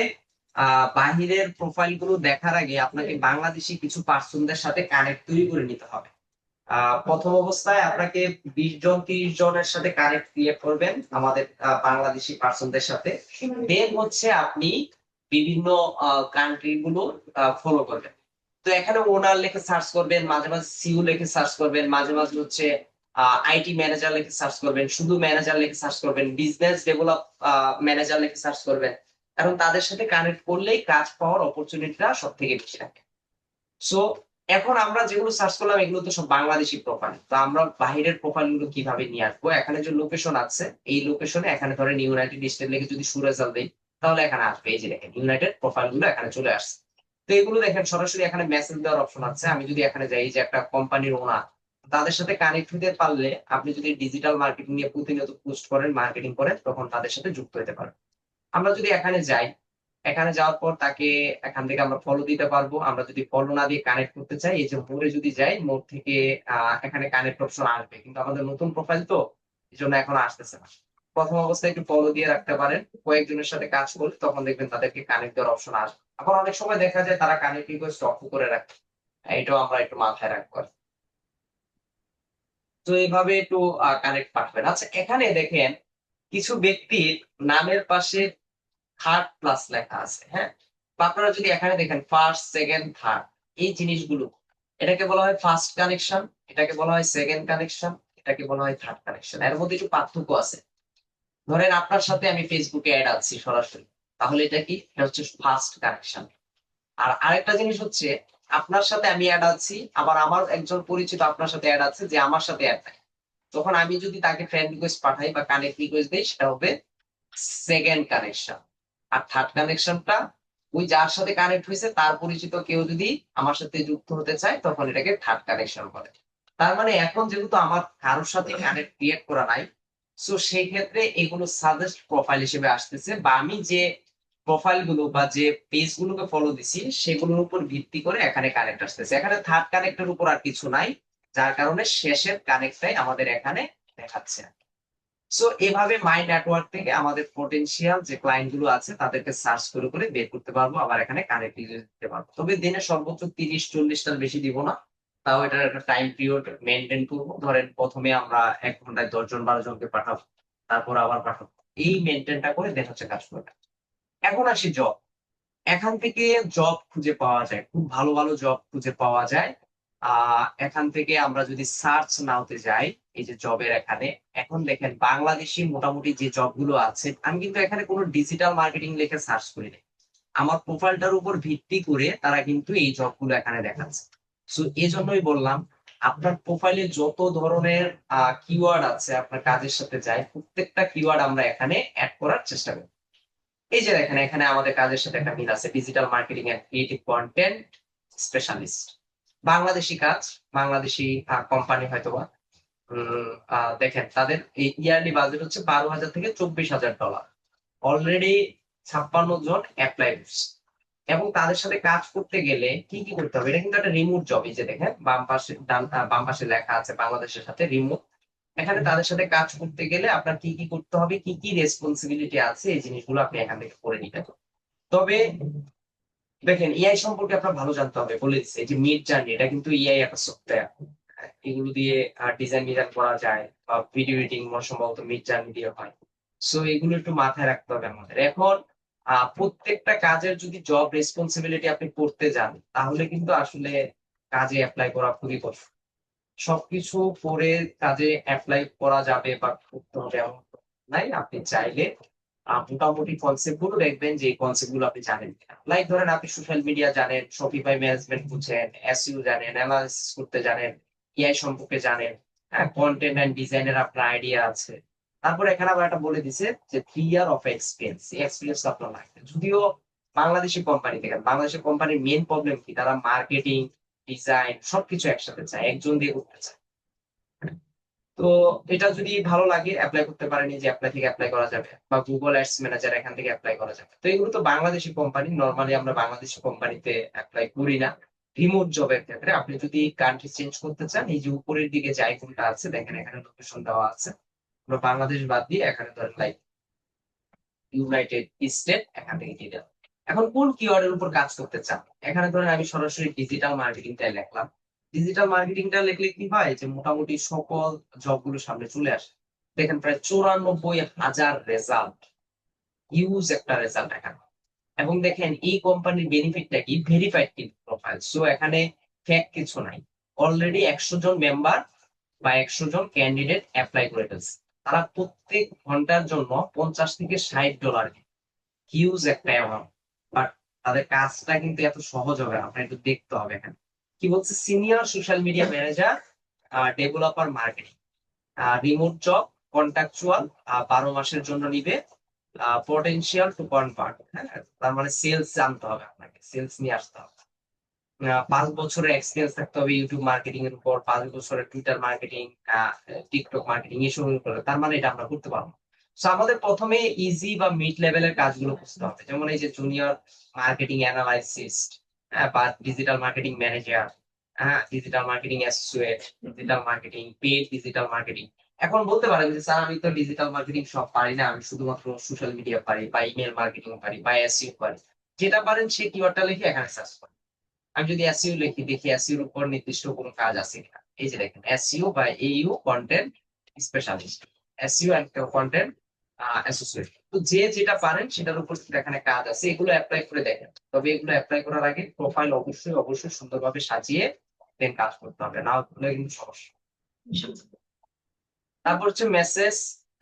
বাহিরের প্রোফাইল গুলো দেখার আগে আপনাকে বাংলাদেশি কিছু পার্সনদের সাথে কানেক্ট তৈরি করে নিতে হবে। প্রথম অবস্থায় আপনাকে 20 জন 30 জনের সাথে কানেক্ট ক্রিয়েট করবেন আমাদের বাংলাদেশি পার্সনদের সাথে। দেন হচ্ছে আপনি বিভিন্ন কান্ট্রি গুলো ফলো করবেন। তো এখানে ওনার লিখে সার্চ করবেন, মাঝে মাঝে সিইও লিখে সার্চ করবেন, মাঝে মাঝে হচ্ছে আইটি ম্যানেজার লিখে সার্চ করবেন, শুধু ম্যানেজার লিখে সার্চ করবেন, বিজনেস ডেভেলপ ম্যানেজার লিখে সার্চ করবেন। কারণ তাদের সাথে কানেক্ট করলেই কাজ পাওয়ার অপরচুনিটিটা সব থেকে বেশি থাকে। সো এখন আমরা যেগুলো সার্চ করলাম এগুলো তো সব বাংলাদেশি প্রোফাইল। তো আমরা বাইরের প্রোফাইল গুলো কিভাবে নিয়ে আসবো? এখানে যে লোকেশন আছে এই লোকেশনে এখানে ধরেন ইউনাইটেড স্টেট লিখে যদি সুরেজাল দেই তাহলে এখানে আসবে। এই যে দেখেন ইউনাইটেড প্রোফাইল গুলো এখানে চলে আসছে। তো এগুলো দেখেন সরাসরি এখানে মেসেজ দেওয়ার অপশন আছে। আমি যদি এখানে যাই, এই যে একটা কোম্পানির ওনার, তাদের সাথে কানেক্ট হতে পারলে আপনি যদি ডিজিটাল মার্কেটিং নিয়ে প্রতিনিয়ত পোস্ট করেন, মার্কেটিং করেন, তখন তাদের সাথে যুক্ত হতে পারেন। আমরা যদি এখানে যাই, এখানে যাওয়ার পর তাকে এখান থেকে আমরা ফলো দিতে পারবো। আমরা যদি ফলো না দিয়ে কানেক্ট করতে চাই, এই যে মোড়ে যদি যাই, মোড় থেকে এখানে কানেক্ট অপশন আসবে, কিন্তু আমাদের নতুন প্রোফাইল তো এই জন্য এখন আসতেছে না। প্রথম অবস্থায় একটু ফলো দিয়ে রাখতে পারেন, কয়েকজনের সাথে কাজ করলে তখন দেখবেন তাদেরকে কানেক্ট দেওয়ার অপশন আসবে। এখন অনেক সময় দেখা যায় তারা কানেক্ট রিকোয়েস্ট অফ করে রাখে, এটাও আমরা একটু মাথায় রাখবো। তো এইভাবে একটু কানেক্ট পাঠাবেন। আচ্ছা এখানে দেখেন কিছু ব্যক্তির নামের পাশে থার্ড প্লাস লেখা আছে, হ্যাঁ। বা আপনারা যদি এখানে দেখেন ফার্স্ট, সেকেন্ড, থার্ড, এই জিনিসগুলো, এটাকে বলা হয় ফার্স্ট কানেকশন, এটাকে বলা হয় সেকেন্ড কানেকশন, এটাকে বলা হয় থার্ড কানেকশন। এর মধ্যে একটু পার্থক্য আছে। ধরেন আপনার সাথে আমি ফেসবুকে অ্যাড আছি সরাসরি, তাহলে এটা কি? এটা হচ্ছে ফার্স্ট কানেকশন। আর আরেকটা জিনিস হচ্ছে আপনার সাথে আমি অ্যাড আছি, আবার আমার একজন পরিচিত আপনার সাথে অ্যাড আছে যে আমার সাথে অ্যাড নাই। তখন আমি যদি তাকে ফ্রেন্ড রিকোয়েস্ট পাঠাই বা কানেক্ট রিকোয়েস্ট দিই, সেটা হবে সেকেন্ড কানেকশন। আর থার্ড কানেকশনটা ওই যার সাথে কানেক্ট হয়েছে তার পরিচিত কেউ যদি আমার সাথে যুক্ত হতে চায় তখন এটাকে থার্ড কানেকশন বলে। তার মানে এখন যেহেতু আমার কারোর সাথে কানেক্ট ক্রিয়েট করা নাই, সো সেই ক্ষেত্রে এগুলো সাজেস্ট প্রোফাইল হিসেবে আসতেছে, বা আমি যে প্রোফাইল গুলো বা যে পেজ গুলোকে ফলো দিছি সেগুলোর উপর ভিত্তি করে এখানে কানেক্ট আসতেছে। এখানে থার্ড কানেক্টের উপর আর কিছু নাই, যার কারণে শেষের কানেক্টটাই আমাদের এখানে দেখাচ্ছে। সো এভাবে মাই নেটওয়ার্ক থেকে আমাদের পটেনশিয়াল যে ক্লায়েন্ট গুলো আছে তাদেরকে সার্চ করে করে বের করতে পারবো, আবার এখানে কানেক্ট দিতে পারবো। তবে দিনে সর্বোচ্চ 30-40টার বেশি দিব না, তাও এটার একটা টাইম পিরিয়ড মেনটেন করবো। ধরেন প্রথমে আমরা 1 ঘন্টায় 10 জন 12 জনকে পাঠাবো, তারপর আবার পাঠাবো, এই মেনটেনটা করে দেখা হচ্ছে কাজ করবে। এখন আসি জব। এখান থেকে জব খুঁজে পাওয়া যায়, খুব ভালো ভালো জব খুঁজে পাওয়া যায়। এখান থেকে আমরা যদি সার্চ নাওতে যাই, এই যে জবের এখানে, এখন দেখেন বাংলাদেশি মোটামুটি যে জব গুলো আছে, আমি কিন্তু এখানে কোনো ডিজিটাল মার্কেটিং লিখে সার্চ করিনি, আমার প্রোফাইলটার উপর ভিত্তি করে তারা কিন্তু এই জব গুলো এখানে দেখাচ্ছে। সো এই জন্যই বললাম আপনার প্রোফাইলে যত ধরনের কিওয়ার্ড আছে আপনার কাজের সাথে যায়, প্রত্যেকটা কিওয়ার্ড আমরা এখানে অ্যাড করার চেষ্টা করি। এই যে দেখেন এখানে আমাদের কাজের সাথে একটা মিল আছে, digital marketing and creative content specialist, Bangladeshi কাজ, বাংলাদেশি কোম্পানি হয়তোবা। দেখেন তাদের এই ইয়ারলি বাজেট হচ্ছে $12,000 থেকে $24,000। অলরেডি 56 জন অ্যাপ্লাই করছে। এবং তাদের সাথে কাজ করতে গেলে কি কি করতে হবে? এটা কিন্তু একটা রিমোট জব। এই যে দেখেন বাম পাশে লেখা আছে বাংলাদেশের সাথে রিমোট। এখানে তাদের সাথে কাজ করতে গেলে আপনার কি কি করতে হবে, কি কি রেসপন্সিবিলিটি আছে, এই জিনিসগুলো আপনি এখান থেকে করে নিতে হবে। তবে দেখেন এআই সম্পর্কে আপনার ভালো জানতে হবে। বলে দিচ্ছে এই যে মিড জার্নি, এটা কিন্তু এআই একটা সফটওয়্যার। এগুলো দিয়ে ডিজাইন করা যায়, বা ভিডিও এডিটিং সম্ভবত মিড জার্নি দিয়ে হয়। সো এগুলো একটু মাথায় রাখতে হবে আমাদের। এখন প্রত্যেকটা কাজের যদি জব রেসপন্সিবিলিটি আপনি করতে যান তাহলে কিন্তু আসলে কাজে অ্যাপ্লাই করা খুবই কষ্ট। সবকিছু করে কাজে অ্যাপ্লাই করা যাবে বা করতে হবে এমন নাই। আপনি চাইলে মোটামুটি কনসেপ্ট গুলো দেখবেন যে কনসেপ্ট গুলো আপনি জানেন। লাইক ধরেন আপনি সোশ্যাল মিডিয়া জানেন, শপিফাই ম্যানেজমেন্ট বুঝেন, এসইও জানেন, অ্যানালাইসিস করতে জানেন, এআই সম্পর্কে জানেন, কন্টেন্ট এন্ড ডিজাইনের আপনার আইডিয়া আছে। তারপর এখানে আবার একটা বলে দিছে যে 3 ইয়ার অফ এক্সপিরিয়েন্স, এই এক্সপিরিয়েন্স আপনার লাগবে। যদিও বাংলাদেশি কোম্পানি থেকে, বাংলাদেশের কোম্পানির মেইন প্রবলেম কি, তারা মার্কেটিং ডিজাইন সবকিছু একসাথে চায়, একজন দিয়ে করতে চায়। তো এটা যদি ভালো লাগে অ্যাপ্লাই করতে পারেন, এই যে অ্যাপ্লাই থেকে অ্যাপ্লাই করা যাবে, বা গুগল অ্যাডস ম্যানেজার এখান থেকে অ্যাপ্লাই করা যাবে। তো এগুলো তো বাংলাদেশি কোম্পানি, নরমালি আমরা বাংলাদেশি কোম্পানিতে অ্যাপ্লাই করি না। রিমোট জবের ক্ষেত্রে আপনি যদি কান্ট্রি চেঞ্জ করতে চান, এই যে উপরের দিকে যে আইকনটা আছে দেখেন এখানে লোকেশন দেওয়া আছে। আমরা বাংলাদেশ বাদ দিয়ে এখানে ধরেন লাইক ইউনাইটেড স্টেট এখান থেকে দিয়ে দেবো। এখন কোন কিওয়ার্ডের উপর কাজ করতে চান? এখানে ধরেন আমি সরাসরি ডিজিটাল মার্কেটিংটা লিখলাম। ডিজিটাল মার্কেটিংটা লিখলে কি হয় যে মোটামুটি সকল জবগুলো সামনে চলে আসে। দেখেন প্রায় 94,000 রেজাল্ট, হিউজ একটা রেজাল্ট এখানে। এবং দেখেন এই কোম্পানির বেনিফিটটা কি, ভেরিফাইড কিন্তু প্রোফাইল, সো এখানে ফেক কিছু নাই। অলরেডি 100 জন মেম্বার বা 100 জন ক্যান্ডিডেট অ্যাপ্লাই করে ফেলছে। তারা প্রত্যেক ঘন্টার জন্য $50 থেকে $60, হিউজ একটা অ্যামাউন্ট। বাট তাদের কাজটা কিন্তু এত সহজ হবে না, আপনার একটু দেখতে হবে। এখানে কি বলছে, senior social media manager, developer marketing, remote job, contractual, 12 মাসের জন্য নিবে, পটেনশিয়াল টু কনভার্ট। হ্যাঁ, তার মানে সেলস জানতে হবে, আপনাকে সেলস নিয়ে আসতে হবে। 5 বছরের এক্সপিরিয়েন্স থাকতে হবে ইউটিউব মার্কেটিং এর উপর, 5 বছরের টুইটার মার্কেটিং, টিকটক মার্কেটিং এসবের উপরে। তার মানে এটা আমরা করতে পারবো। সো আমাদের প্রথমে ইজি বা মিড লেভেলের কাজগুলো খুঁজতে হবে, যেমন এই যে জুনিয়র মার্কেটিং অ্যানালাইসিস্ট, বা ডিজিটাল মার্কেটিং ম্যানেজার, হ্যাঁ, digital marketing associate, digital marketing, paid digital marketing. এখন বলতে পারেন যে স্যার আমি তো ডিজিটাল মার্কেটিং সব পারি না, আমি শুধুমাত্র সোশ্যাল মিডিয়া পারি, বা ইমেল মার্কেটিং পারি, বা এসইও পারি। যেটা পারেন সেই কিওয়ার্ডটা লিখে এখানে সার্চ করেন। আমি যদি এসইও লিখি, দেখি এসইও এর উপর নির্দিষ্ট কোনো কাজ আছে কিনা। এই যে দেখেন, এসইও বা এইউ content specialist, SEO and content associate. তো যে যেটা পারেন সেটার উপর কিন্তু এখানে কাজ আছে, এগুলো অ্যাপ্লাই করে দেখেন। তবে এগুলো অ্যাপ্লাই করার আগে প্রোফাইল অবশ্যই অবশ্যই সুন্দরভাবে সাজিয়ে দেন কাজ করতে হবে, না হলে কিন্তু সমস্যা। তারপর হচ্ছে মেসেজ।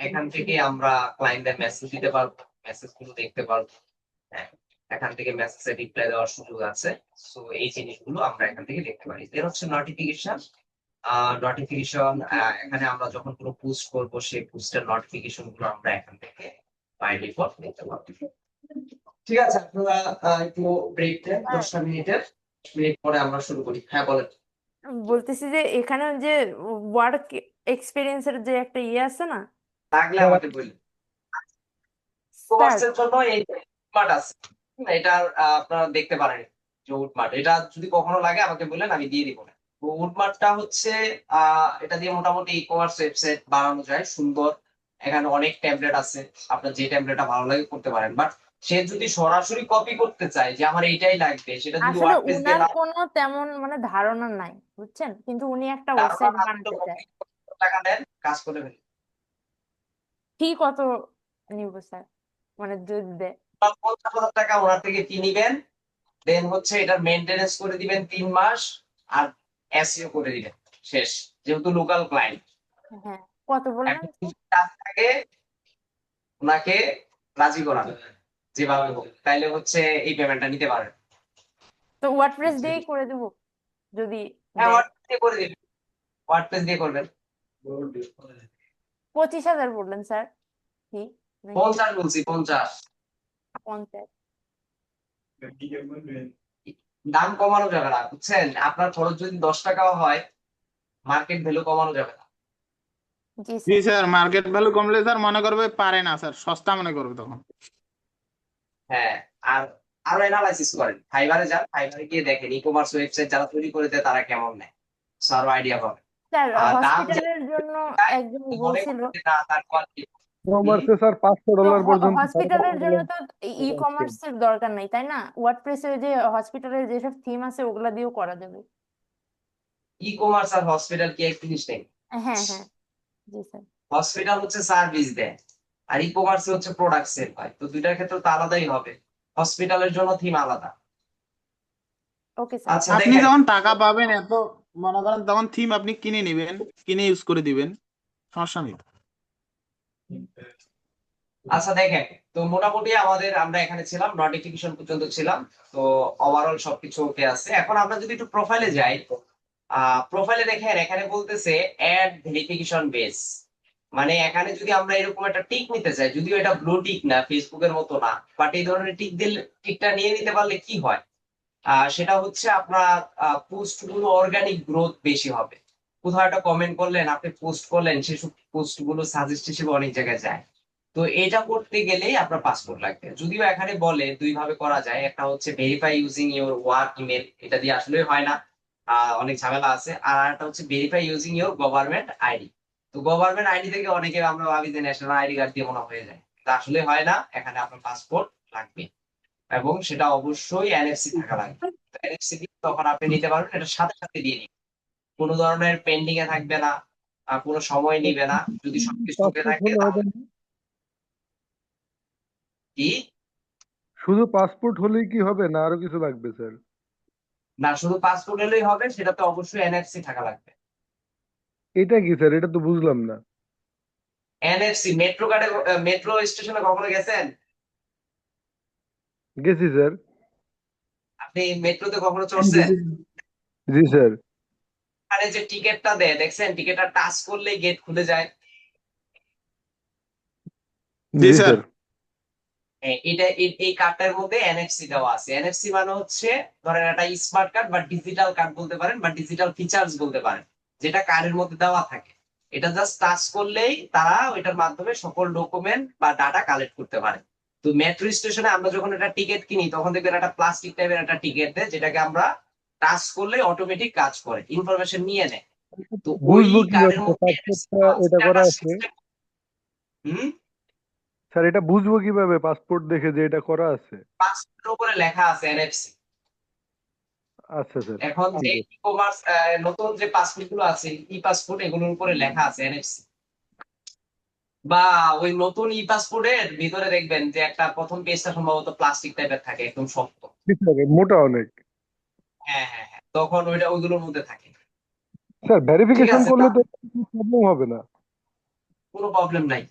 এখান থেকে আমরা ক্লায়েন্টদের মেসেজ দিতে পারবো, মেসেজ গুলো দেখতে পারবো। হ্যাঁ, এখান থেকে মেসেজে রিপ্লাই দেওয়ার সুযোগ আছে। সো এই জিনিসগুলো আমরা এখান থেকে দেখতে পারি। এর হচ্ছে নোটিফিকেশন। নোটিফিকেশন, এখানে আমরা যখন কোনো পোস্ট করব সেই পোস্টের নোটিফিকেশন গুলো আমরা এখান থেকে বাই ডিফল্ট দেখতে পাবো। ঠিক আছে, আপনারা একটু ব্রেক দেন 10টা মিনিটের। 10 মিনিট পরে আমরা শুরু করি। হ্যাঁ বলেন। বলতেছি যে এখানে যে ওয়ার্ক এক্সপিরিয়েন্সের যে একটা ইয়ে আছে না লাগলে আমাকে বলি। স্যার, কমার্সের জন্য এই উডমার্ট আছে, এটা আপনারা দেখতে পারেন যে উডমার্ট, এটা যদি কখনো লাগে আমাকে বললেন, আমি দিয়ে দিব। তো উডমার্টটা হচ্ছে এটা দিয়ে মোটামুটি ই কমার্স ওয়েবসাইট বানানো যায় সুন্দর। এখানে অনেক ট্যাবলেট আছে, আপনার যে ট্যাবলেটটা ভালো লাগে করতে পারেন। বাট সে যদি সরাসরি কপি করতে চায় যে আমার এইটাই লাগবে, সেটা যদি আসলে ওয়ার্ডপ্রেস দিয়ে উনার না, কোনো তেমন মানে ধারণা নাই, বুঝছেন, কিন্তু উনি একটা ধারণা ওয়েবসাইট না বানাতে থাকলেও চায়। টাকা দেন, কাজ করে ফেলি। ফি কত নিব স্যার, মানে যদি দেয়? 50,000 টাকা ওনার থেকে কি নিবেন, দেন হচ্ছে এটার মেইনটেনেন্স করে দিবেন 3 মাস, আর এসইও করে দিবেন, শেষ। যেহেতু লোকাল ক্লায়েন্ট, হ্যাঁ, কত বললেন? এখন যদি কাজ থাকে ওনাকে রাজি করানো যেভাবে হোক, তাইলে হচ্ছে এই পেমেন্টটা নিতে পারেন। তো ওয়ার্ডপ্রেস দিয়েই করে দেব যদি হ্যাঁ, দেয়। ওয়ার্ডপ্রেস দিয়ে করে দিবেন, ওয়ার্ডপ্রেস দিয়ে করবেন। 25,000 বললেন স্যার, কি নাকি 50 বলছি, 50। 50? দাম কমানো যাবে না, বুঝছেন, আপনার খরচ যদি 10 টাকাও হয়, মার্কেট ভ্যালু কমানো যাবে না। জি জি স্যার। স্যার, মার্কেট ভ্যালু কমলে স্যার মনে করবে পারে না স্যার, সস্তা মনে করবে তখন। হ্যাঁ, আর আরো অ্যানালাইসিস করেন, ফাইবারে যান, ফাইবারে গিয়ে দেখেন ই কমার্স ওয়েবসাইট যারা তৈরি করে দেয় তারা কেমন নেয়, আরো আইডিয়া পাবেন। স্যার, আর দাম হসপিটালের জন্য একজন মনে বলছিল, করতে না তার কোয়ালিটি। কমার্সে স্যার $500 পর্যন্ত হসপিটালের জন্য তো ই কমার্সের দরকার নাই, তাই না? ওয়ার্ডপ্রেসে যে হসপিটালের যেসব থিম আছে ওগুলা দিয়েও করা যাবে। ই কমার্স আর হসপিটাল কি এক জিনিস নেই? হ্যাঁ হ্যাঁ, জি স্যার। হসপিটাল হচ্ছে সার্ভিস দেয়, আর ই কমার্স হচ্ছে প্রোডাক্ট সেল হয়, তো দুইটার ক্ষেত্রে তো আলাদাই হবে। হসপিটালের জন্য থিম আলাদা। Okay sir. আচ্ছা আপনি দেখেন, যখন টাকা পাবেন এত, মনে করেন তখন থিম আপনি কিনে নিবেন, কিনে ইউজ করে দিবেন, সমস্যা নেই। আচ্ছা দেখেন, তো মোটামুটি আমরা এখানে ছিলাম, নোটিফিকেশন পর্যন্ত ছিলাম। তো ওভারঅল সবকিছু ওকে আছে। এখন আমরা যদি একটু প্রোফাইলে যাই, প্রোফাইলে দেখেন এখানে বলতেছে অ্যাড ভেরিফিকেশন বেস। মানে এখানে যদি আমরা এরকম একটা টিক নিতে চাই, যদিও এটা ব্লু টিক না, ফেসবুকের মতো না, বাট এই ধরনের টিক দিলে, টিকটা নিয়ে নিতে পারলে কি হয়, সেটা হচ্ছে আপনার পোস্ট গুলো অর্গানিক গ্রোথ বেশি হবে। কোথাও একটা কমেন্ট করলেন, আপনি পোস্ট করলেন, সেসব পোস্ট গুলো সাজেস্ট হিসেবে অনেক জায়গায় যায়। তো এটা করতে গেলেই আপনার পাসপোর্ট লাগবে। যদিও এখানে বলে দুই ভাবে করা যায়, একটা হচ্ছে verify using your work email, এটা দিয়ে আসলে হয় না, অনেক ঝামেলা আছে। আর একটা হচ্ছে verify using your government ID. তো গভর্নমেন্ট আইডি থেকে অনেকে আমরা ভাবি যে ন্যাশনাল আইডি কার্ড দিয়ে মনে হয়ে যায়, তা আসলে হয় না, এখানে আপনার পাসপোর্ট লাগবে। এবং সেটা অবশ্যই এনএফসি থাকা লাগবে। এনএফসি তখন আপনি নিতে পারবেন, এটা সাথে সাথে দিয়ে নিন, কোনো ধরনের পেন্ডিং এ থাকবে না, কোনো সময় নিবে না। যদি সবকিছু ওকে পাসপোর্ট থাকে হলে হবে তাহলে না? কি, শুধু পাসপোর্ট হলেই কি হবে না আরো কিছু লাগবে স্যার? না শুধু পাসপোর্ট হলেই হবে, সেটাতে অবশ্যই এনএফসি থাকা লাগবে। এটা কি স্যার? এটা তো বুঝলাম না। এনএফসি মেট্রো কার্ডে, মেট্রো স্টেশনে কখনো গেছেন? গেছি স্যার। আপনি মেট্রোতে কখনো চড়ছেন? জি স্যার। ওখানে যে টিকিটটা দেয় দেখছেন, টিকিটটা টাচ করলেই গেট খুলে যায়। জি স্যার। এটা এই কার্ডটার মধ্যে এনএফসি দেওয়া আছে। এনএফসি মানে হচ্ছে ধরেন একটা স্মার্ট কার্ড বা ডিজিটাল কার্ড বলতে পারেন, বা ডিজিটাল ফিচার্স বলতে পারেন, যেটা কার্ডের মধ্যে দেওয়া থাকে। এটা জাস্ট টাচ করলেই তারা ওইটার মাধ্যমে সকল ডকুমেন্ট বা ডাটা কালেক্ট করতে পারে। তো মেট্রো স্টেশনে আমরা যখন একটা টিকিট কিনি তখন দেখবেন একটা প্লাস্টিক টাইপের একটা টিকিট দেয়, যেটাকে আমরা টাচ করলে অটোমেটিক কাজ করে, ইনফরমেশন নিয়ে নেয়। তো ওই বুঝবো কার্ডের কিভাবে মধ্যে NFC পাসপোর্টটা দেওয়া আছে, এটা এটা করা একটা আছে? system। হুম, স্যার এটা বুঝবো কিভাবে পাসপোর্ট দেখে যে এটা করা আছে? পাসপোর্টের উপরে লেখা আছে এনএফসি। আচ্ছা স্যার। এখন যে ঠিক আছে। ই কমার্স নতুন যে পাসপোর্ট গুলো আছে, ই পাসপোর্ট, এগুলোর উপরে লেখা আছে এনএফসি। বা ওই নতুন ই পাসপোর্টের ভিতরে দেখবেন যে একটা প্রথম পেজটা সম্ভবত প্লাস্টিক টাইপের থাকে, একদম শক্ত। ঠিক আছে, মোটা অনেক। হ্যাঁ হ্যাঁ হ্যাঁ, তখন ওইটা ওইগুলোর মধ্যে থাকে। স্যার ঠিক ভেরিফিকেশন আছে, করলে তো প্রবলেম হবে না? কোনো প্রবলেম নাই।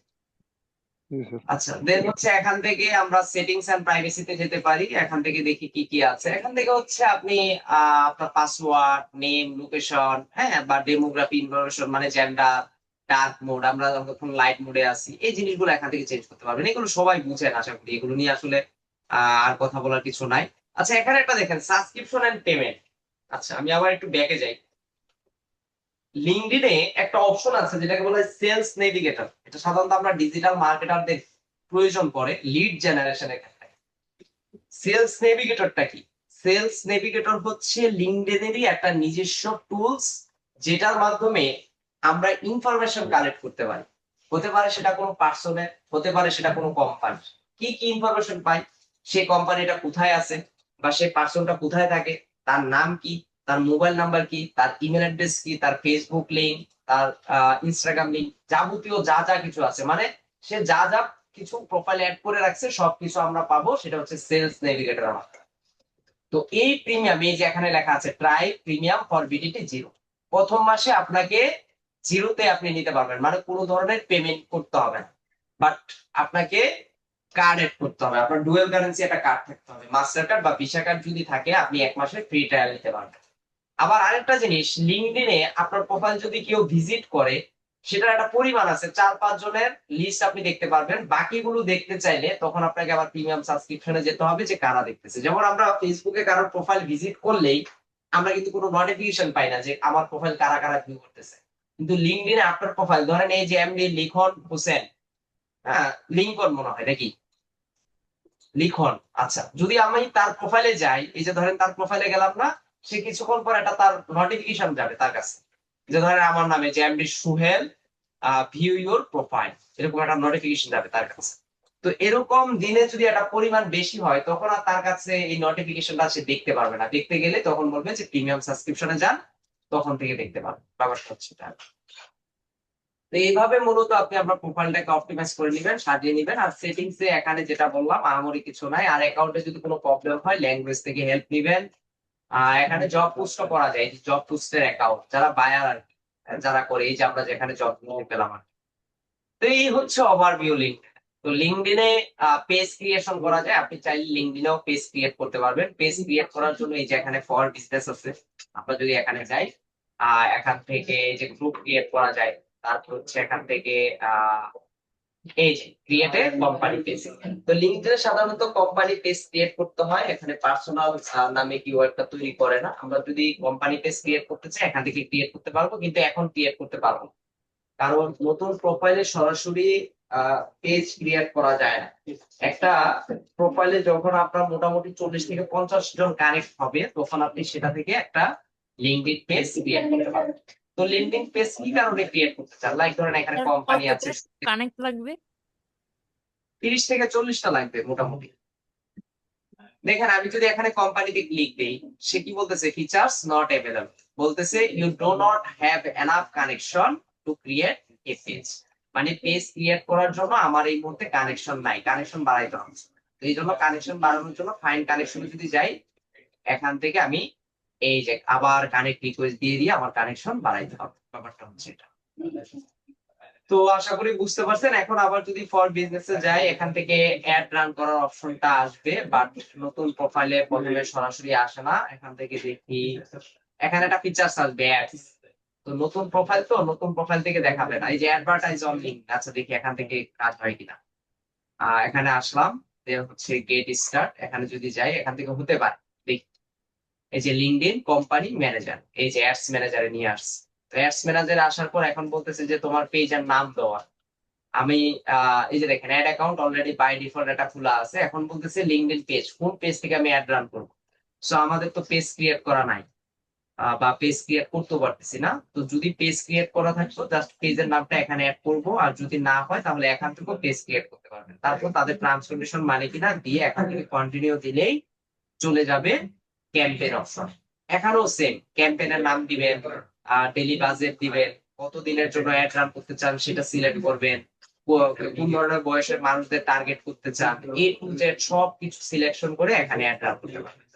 জি স্যার। আচ্ছা, দেন হচ্ছে এখান থেকে আমরা সেটিংস এন্ড প্রাইভেসিতে যেতে পারি। এখান থেকে দেখি কি কি আছে। এখান থেকে হচ্ছে আপনি আপনার পাসওয়ার্ড, নেম, লোকেশন, হ্যাঁ, বা ডেমোগ্রাফি ইনফরমেশন মানে জেন্ডার, ডার্ক মোড, আমরা যখন লাইট মোডে আছি, এই জিনিসগুলো এখান থেকে চেঞ্জ করতে পারবেন। এগুলো সবাই বুঝেন আশা করি, এগুলো নিয়ে আসলে আর কথা বলার কিছু নাই। আচ্ছা, এখানে একটা দেখেন সাবস্ক্রিপশন এন্ড পেমেন্ট। আচ্ছা, আমি আবার একটু ব্যাকে যাই। লিঙ্কডইনে একটা অপশন আছে যেটাকে বলা হয় সেলস নেভিগেটর। এটা সাধারণত আমরা ডিজিটাল মার্কেটারদের প্রয়োজন পড়ে লিড জেনারেশনের ক্ষেত্রে। সেলস নেভিগেটরটা কি? সেলস নেভিগেটর হচ্ছে লিঙ্কডইনেরই একটা নিজস্ব টুলস, যেটার মাধ্যমে আমরা ইনফরমেশন কালেক্ট করতে পারি। হতে পারে সেটা কোনো পার্সনের, হতে পারে সেটা কোনো কোম্পানি। কি কি ইনফরমেশন পাই? সে কোম্পানিটা কোথায় আছে, বা সে পার্সনটা কোথায় থাকে, তার নাম কি, তার মোবাইল নাম্বার কি, তার ইমেল অ্যাড্রেস কি, তার ফেসবুক লিংক, তার ইনস্টাগ্রাম লিংক, যাবতীয় যা যা কিছু আছে, মানে সে যা যা কিছু প্রোফাইল অ্যাড করে রাখছে সবকিছু আমরা পাবো। সেটা হচ্ছে সেলস নেভিগেটর আমার। তো এই প্রিমিয়াম, এই যে এখানে লেখা আছে ট্রাই প্রিমিয়াম ফর বিডিটি 0, প্রথম মাসে আপনাকে 0-তে আপনি নিতে পারবেন, মানে কোনো ধরনের পেমেন্ট করতে হবে না। বাট আপনাকে কার্ড এড করতে হবে, আপনার ডুয়েল কারেন্সি একটা কার্ড থাকতে হবে, মাস্টার কার্ড বা ভিসা কার্ড যদি থাকে আপনি 1 মাসের ফ্রি ট্রায়াল নিতে পারবেন। আবার আরেকটা জিনিস, লিঙ্কডইনে আপনার প্রোফাইল যদি কেউ ভিজিট করে, সেটার একটা পরিমাণ আছে, 4-5 জনের লিস্ট আপনি দেখতে পারবেন। বাকিগুলো দেখতে চাইলে তখন আপনাকে আবার প্রিমিয়াম সাবস্ক্রিপশনে যেতে হবে, যে কারা দেখতেছে। যেমন আমরা ফেসবুকে কারোর প্রোফাইল ভিজিট করলেই আমরা কিন্তু কোনো নোটিফিকেশন পাই না যে আমার প্রোফাইল কারা কারা ভিউ করতেছে। কিন্তু লিঙ্কডইনে আপনার প্রোফাইল, ধরেন এই যে এমডি লিখন হোসেন, হ্যাঁ লিঙ্কন মনে হয় নাকি, লিখন। আচ্ছা, যদি আমি তার প্রোফাইলে যাই, এই যে ধরেন তার প্রোফাইলে গেলাম না, সে কিছুক্ষণ পর একটা তার নোটিফিকেশন যাবে তার কাছে, যে ধরেন আমার নামে যে MD Suhel, view your profile, এরকম একটা নোটিফিকেশন যাবে তার কাছে। তো এরকম দিনে যদি একটা পরিমাণ বেশি হয়, তখন আর তার কাছে এই নোটিফিকেশনটা সে দেখতে পারবে না। দেখতে গেলে তখন বলবে যে প্রিমিয়াম সাবস্ক্রিপশনে যান, তখন থেকে দেখতে পারবেন। ব্যাপারটা হচ্ছে এটা। তো এইভাবে মূলত আপনি আপনার প্রোফাইলটাকে অপটিমাইজ করে নেবেন, সাজিয়ে নেবেন। আর সেটিংস এ এখানে যেটা বললাম আহামরি কিছু নাই। আর অ্যাকাউন্টে যদি কোনো প্রবলেম হয় ল্যাঙ্গুয়েজ থেকে হেল্প নেবেন। এখানে জব পোস্টও করা যায়, জব পোস্টের অ্যাকাউন্ট যারা বায়ার আর কি, যারা করে, এই যে আমরা যেখানে জব পেলাম আর কি। তো এই হচ্ছে ওভারভিউ লিঙ্ক। তো লিঙ্কডইনে পেজ ক্রিয়েশন করা যায়, আপনি চাইলে লিঙ্কডইনেও পেজ ক্রিয়েট করতে পারবেন। পেজ ক্রিয়েট করার জন্য এই যে এখানে ফর বিজনেস আছে, আমরা যদি এখানে যাই, এখান থেকে এই যে গ্রুপ ক্রিয়েট করা যায়। তারপর হচ্ছে এখান থেকে এই যে ক্রিয়েট এ কোম্পানি পেজ। তো লিঙ্কডইনে সাধারণত কোম্পানি পেজ ক্রিয়েট করতে হয়, এখানে পার্সোনাল নামে কিওয়ার্ডটা তৈরি করে না। আমরা যদি কোম্পানি পেজ ক্রিয়েট করতে চাই এখান থেকে ক্রিয়েট করতে পারবো, কিন্তু এখন ক্রিয়েট করতে পারবো না, কারণ নতুন প্রোফাইলে সরাসরি পেজ ক্রিয়েট করা যায় না। একটা প্রোফাইলে যখন আপনার মোটামুটি 40 থেকে 50 জন কানেক্ট হবে, তখন আপনি সেটা থেকে একটা লিঙ্কডইন পেজ ক্রিয়েট করতে পারবেন। তো লিঙ্কডইন পেজ কি কারণে ক্রিয়েট করতে চান? লাইক ধরেন এখানে কোম্পানি আছে, কতটা কানেক্ট লাগবে? 30 থেকে 40টা লাগবে মোটামুটি। দেখেন আমি যদি এখানে কোম্পানিতে ক্লিক দেই, সে কি বলতেছে, ফিচার্স নট অ্যাভেলেবল, বলতেছে you do not have enough connection to create a page, মানে পেজ ক্রিয়েট করার জন্য আমার এই মুহূর্তে কানেকশন নাই, কানেকশন বাড়াইতে হবে। তো এই জন্য কানেকশন বাড়ানোর জন্য ফাইন্ড কানেকশনে যদি যাই, এখান থেকে আমি এই যে আবার কানেক্ট রিকোয়েস্ট দিয়ে আমার কানেকশন বাড়াইতে হবে, ব্যাপারটা হচ্ছে এটা। তো আশা করি বুঝতে পারছেন। এখন আবার যদি ফর বিজনেস এ যাই, এখান থেকে অ্যাড রান করার অপশনটা আসবে, বাট নতুন প্রোফাইলে প্রথমে সরাসরি আসে না। এখান থেকে দেখি এখানে একটা ফিচার্স আসবে অ্যাডস। তো নতুন প্রোফাইল, তো নতুন প্রোফাইল থেকে দেখাবে না, এই যে অ্যাডভার্টাইজ অন লিঙ্ক। আচ্ছা দেখি এখান থেকে কাজ হয় কিনা। এখানে আসলাম, হচ্ছে গেট স্টার্ট, এখানে যদি যাই এখান থেকে হতে পারে। দেখি এই যে লিঙ্কডইন কোম্পানি ম্যানেজার, এই যে অ্যাডস ম্যানেজারে নিয়ে আসছে। তো অ্যাডস ম্যানেজারে আসার পর এখন বলতেছে যে তোমার পেজের নাম দেওয়া। আমি এই যে দেখেন ad account already by default এটা খোলা আছে। এখন বলতেছে লিঙ্কডইন পেজ, কোন পেজ থেকে আমি অ্যাড রান করবো। সো আমাদের তো পেজ ক্রিয়েট করা নাই, বা পেজ ক্রিয়েট করতে পারতেছি না। তো যদি পেজ ক্রিয়েট করা থাকতো জাস্ট পেজের নামটা এখানে অ্যাড করবো, আর যদি না হয় তাহলে এখান থেকে পেজ ক্রিয়েট করতে পারবেন। তারপর তাদের ট্রান্সফরমেশন মানে কিনা দিয়ে এখান থেকে কন্টিনিউ দিলেই চলে যাবে ক্যাম্পেইন অপশন। এখানেও সেম, ক্যাম্পেইনের নাম দিবেন, ডেইলি বাজেট দিবেন, কত দিনের জন্য অ্যাড রান করতে চান সেটা সিলেক্ট করবেন, কোন ধরনের বয়সের মানুষদের টার্গেট করতে চান, এই টু জেড সব কিছু সিলেকশন করে এখানে অ্যাড রান করতে পারবেন।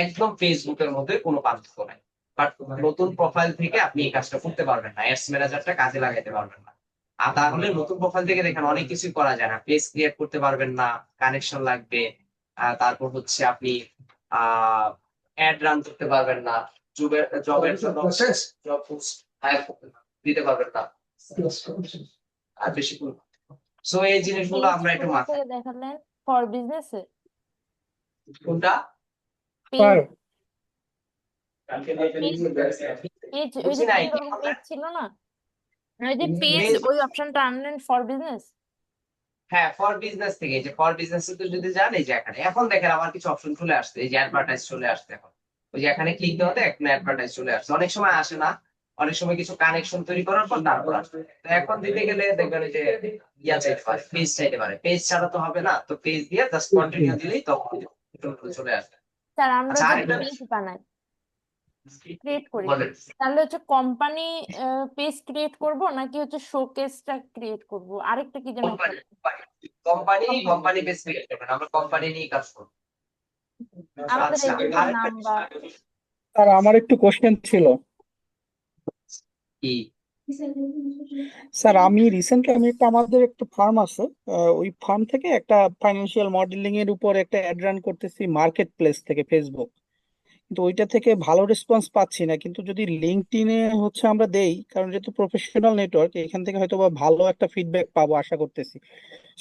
একদম ফেসবুকের মধ্যে কোনো পার্থক্য নাই। বাট নতুন প্রোফাইল থেকে আপনি এই কাজটা করতে পারবেন না, অ্যাডস ম্যানেজারটা কাজে লাগাইতে পারবেন না। আর তাহলে নতুন প্রোফাইল থেকে দেখেন অনেক কিছুই করা যায় না, পেজ ক্রিয়েট করতে পারবেন না, কানেকশন লাগবে, তারপর হচ্ছে আপনি অ্যাড রান করতে পারবেন না, জবের জন্য জব পোস্ট দিতে পারবেন না, আর বেশি সো এই জিনিসগুলো আমরা একটু কোথা মাথায়, থেকে দেখালেন? ফর বিজনেস এ কোনটা পেজ, ওই বুঝি যে নাই 3 রকম পেজ ছিল না, ওই যে পেজ, ওই অপশনটা আনলেন ফর বিজনেস। হ্যাঁ ফর বিজনেস থেকে, এই যে ফর বিজনেস তো যদি যান, এই যে এখানে এখন দেখেন আমার কিছু অপশন চলে আসছে, এই যে অ্যাডভার্টাইজ চলে আসছে। এখন ওই যে এখানে ক্লিক দেওয়াতে এখন অ্যাডভার্টাইজ চলে আসছে। অনেক সময় আসে না, অনেক সময় কিছু কানেকশন তৈরি করার পর তারপর আসবে। তো এখন দিতে গেলে দেখবেন এই যে চাইতে পারে, পেজ চাইতে পারে, পেজ ছাড়া তো হবে না। তো পেজ দিয়ে জাস্ট কন্টিনিউ দিলেই তখন চলে আসবে। স্যার আমরা আচ্ছা যে আরেকটা পেজ বানাই, ক্রিয়েট করি, বলেন, তাহলে হচ্ছে কোম্পানি পেজ ক্রিয়েট করব নাকি হচ্ছে শোকেসটা ক্রিয়েট করব? আরেকটা কি যেন একটা কোম্পানি পেজ ক্রিয়েট করবেন, আমরা কোম্পানি নিয়ে কাজ করবো। আমাদের আচ্ছা এজেন্টের আরেকটা নাম বা স্যার আমার একটু কোশ্চেন ছিল। কি, স্যার আমি রিসেন্টলি একটা আমাদের একটা ফার্ম আছে, ওই ফার্ম থেকে একটা ফাইন্যান্সিয়াল মডেলিং এর উপর একটা অ্যাড রান করতেছি মার্কেট প্লেস থেকে, ফেসবুক। কিন্তু ওইটা থেকে ভালো রেসপন্স পাচ্ছি না। কিন্তু যদি লিঙ্কডইনে হচ্ছে আমরা দেই, কারণ যেহেতু প্রফেশনাল নেটওয়ার্ক, এখান থেকে হয়তো বা ভালো একটা ফিডব্যাক পাবো আশা করতেছি।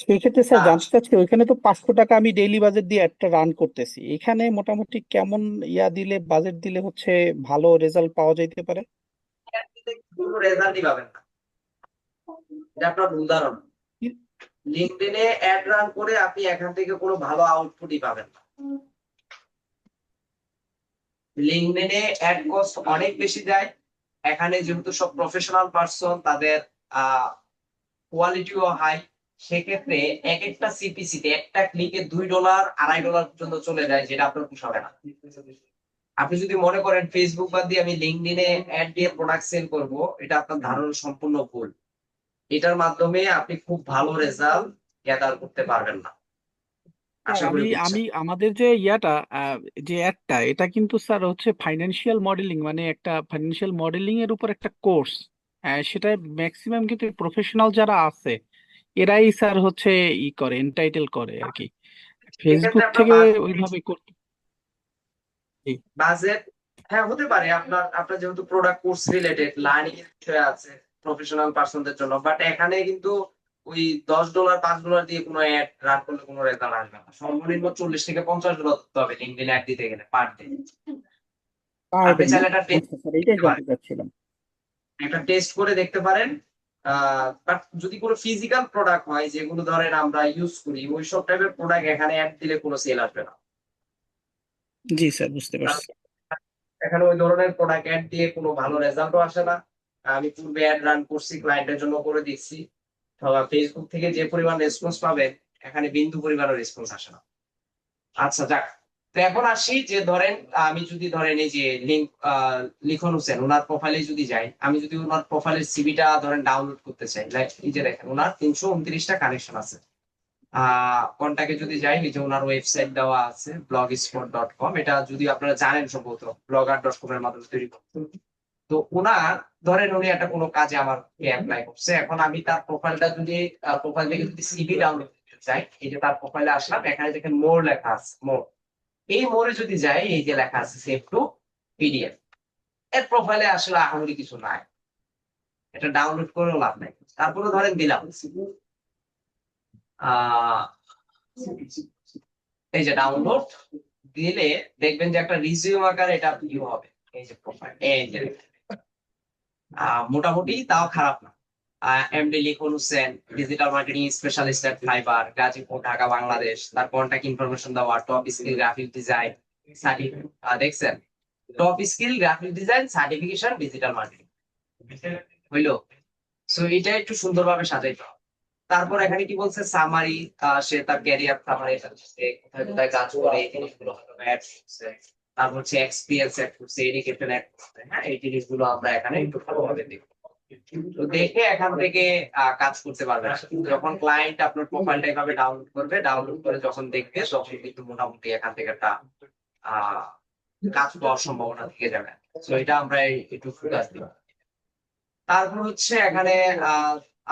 সেই ক্ষেত্রে স্যার জানতে চাচ্ছি, ওইখানে তো 500 টাকা আমি ডেইলি বাজেট দিয়ে একটা রান করতেছি, এখানে মোটামুটি কেমন দিলে, বাজেট দিলে হচ্ছে ভালো রেজাল্ট পাওয়া যাইতে পারে? কোনো রেজাল্টই পাবেন না, এটা আপনার উদাহরণ। লিঙ্কডইনে অ্যাড রান করে আপনি এখান থেকে কোনো ভালো আউটপুটই পাবেন না। লিঙ্কডইনে অ্যাড কস্ট অনেক বেশি যায়। এখানে যেহেতু সব প্রফেশনাল পারসন, তাদের কোয়ালিটিও হাই, সেক্ষেত্রে এক একটা সিপিসিতে একটা ক্লিকে $2 $2.5 পর্যন্ত চলে যায়, যেটা আপনার পোষাবে না। আপনি যদি মনে করেন ফেসবুক বাদ দিয়ে আমি লিঙ্কডইনে অ্যাড দিয়ে প্রোডাক্ট সেল করবো, এটা আপনার ধারণা সম্পূর্ণ ভুল। এটার মাধ্যমে আপনি খুব ভালো রেজাল্ট গ্যাদার করতে পারবেন না। আশা করি আমি বুঝছেন। আমি আমাদের যে যে অ্যাডটা, এটা কিন্তু স্যার হচ্ছে ফাইন্যান্সিয়াল মডেলিং, মানে একটা ফাইন্যান্সিয়াল মডেলিং এর উপর একটা কোর্স। সেটা ম্যাক্সিমাম কিন্তু প্রফেশনাল যারা আছে এরাই স্যার হচ্ছে করে, এন্টাইটেল করে আর কি। এক্ষেত্রে ফেসবুক আপনার থেকে ওইভাবে করতে। জি। বাজেট, হ্যাঁ হতে পারে, আপনার যেহেতু প্রোডাক্ট কোর্স রিলেটেড লার্নিং এর বিষয় আছে প্রফেশনাল পারসনদের জন্য, বাট এখানে কিন্তু ওই $10 $5 দিয়ে কোনো অ্যাড রান করলে কোনো রেজাল্ট আসবে না। সর্বনিম্ন $40 থেকে $50 দিতে হবে লিঙ্কডইন অ্যাড দিতে গেলে পার ডে। আপনি চাইলে একটা টেস্ট আচ্ছা স্যার, এটাই করতে জানতে পারেন, চাচ্ছিলাম। একটা টেস্ট করে দেখতে পারেন। বাট যদি কোনো ফিজিক্যাল প্রোডাক্ট হয়, যেগুলো ধরেন আমরা ইউজ করি, ওই সব টাইপের প্রোডাক্ট এখানে অ্যাড দিলে কোনো সেল আসবে না। জি স্যার, বুঝতে পারছি। এখানে ওই ধরনের প্রোডাক্ট অ্যাড দিয়ে কোনো ভালো রেজাল্টও আসে না। আমি পূর্বে অ্যাড রান করছি, ক্লায়েন্টের জন্য করে দিচ্ছি, ফেসবুক থেকে যে পরিমাণ রেসপন্স পাবেন, এখানে বিন্দু পরিমাণের রেসপন্স আসে না। আচ্ছা যাক, তো এখন আসি যে ধরেন আমি যদি ধরেন এই যে লিঙ্ক লিখন হোসেন ওনার প্রোফাইলে যদি যাই, আমি যদি ওনার প্রোফাইলের সিভিটা ধরেন ডাউনলোড করতে চাই, লাইক এই যে দেখেন ওনার 329টা কানেকশন আছে। কন্টাক্টে যদি যাই, এই যে ওনার ওয়েবসাইট দেওয়া আছে blogspot.com, এটা যদি আপনারা জানেন সম্ভবত blogger.com এর মাধ্যমে তৈরি করতে। তো ওনার ধরেন উনি একটা কোনো কাজে আমার অ্যাপ্লাই করছে, এখন আমি তার প্রোফাইলটা যদি প্রোফাইল থেকে যদি সিভি ডাউনলোড করতে চাই, এই যে তার প্রোফাইলে আসলাম, এখানে দেখেন মোর লেখা আছে, মোর। এই মোড়ে যদি যাই, এই যে লেখা আছে সেভ টু পিডিএফ, এর প্রোফাইলে আসলে আহামরি কিছু নাই, এটা ডাউনলোড করেও লাভ নাই। তারপরে ধরেন দিলাম এই যে ডাউনলোড দিলে দেখবেন যে একটা রিজিউম আকারে এটা ভিউ হবে, এই যে প্রোফাইল, এই যে মোটামুটি তাও খারাপ না। এমডি লিখন হোসেন, ডিজিটাল মার্কেটিং স্পেশালিস্ট এট ফাইবার, গাজীপুর, ঢাকা, বাংলাদেশ। তার কন্টাক্ট ইনফরমেশন দেওয়া, টপ স্কিল গ্রাফিক ডিজাইন দেখছেন, top skill graphic design certification digital marketing হইলো। সো এটা একটু সুন্দরভাবে সাজাইতে হবে। তারপর এখানে কি বলছে সামারি, সে তার ক্যারিয়ার সামারি, কোথায় কোথায় কাজ করে এই জিনিসগুলো অ্যাড করছে। তারপর হচ্ছে এক্সপিরিয়েন্স অ্যাড করছে, এডুকেশন অ্যাড করছে। হ্যাঁ, এই জিনিসগুলো আমরা এখানে একটু ভালোভাবে দেখব। তো দেখে এখান থেকে কাজ করতে পারবেন। যখন ক্লায়েন্ট আপনার প্রোফাইলটা এভাবে ডাউনলোড করবে, ডাউনলোড করে যখন দেখবে, তখন কিন্তু মোটামুটি এখান থেকে একটা কাজ পাওয়ার সম্ভাবনা থেকে যাবে। তো এটা আমরা একটু ফোকাস দিব। তারপর হচ্ছে এখানে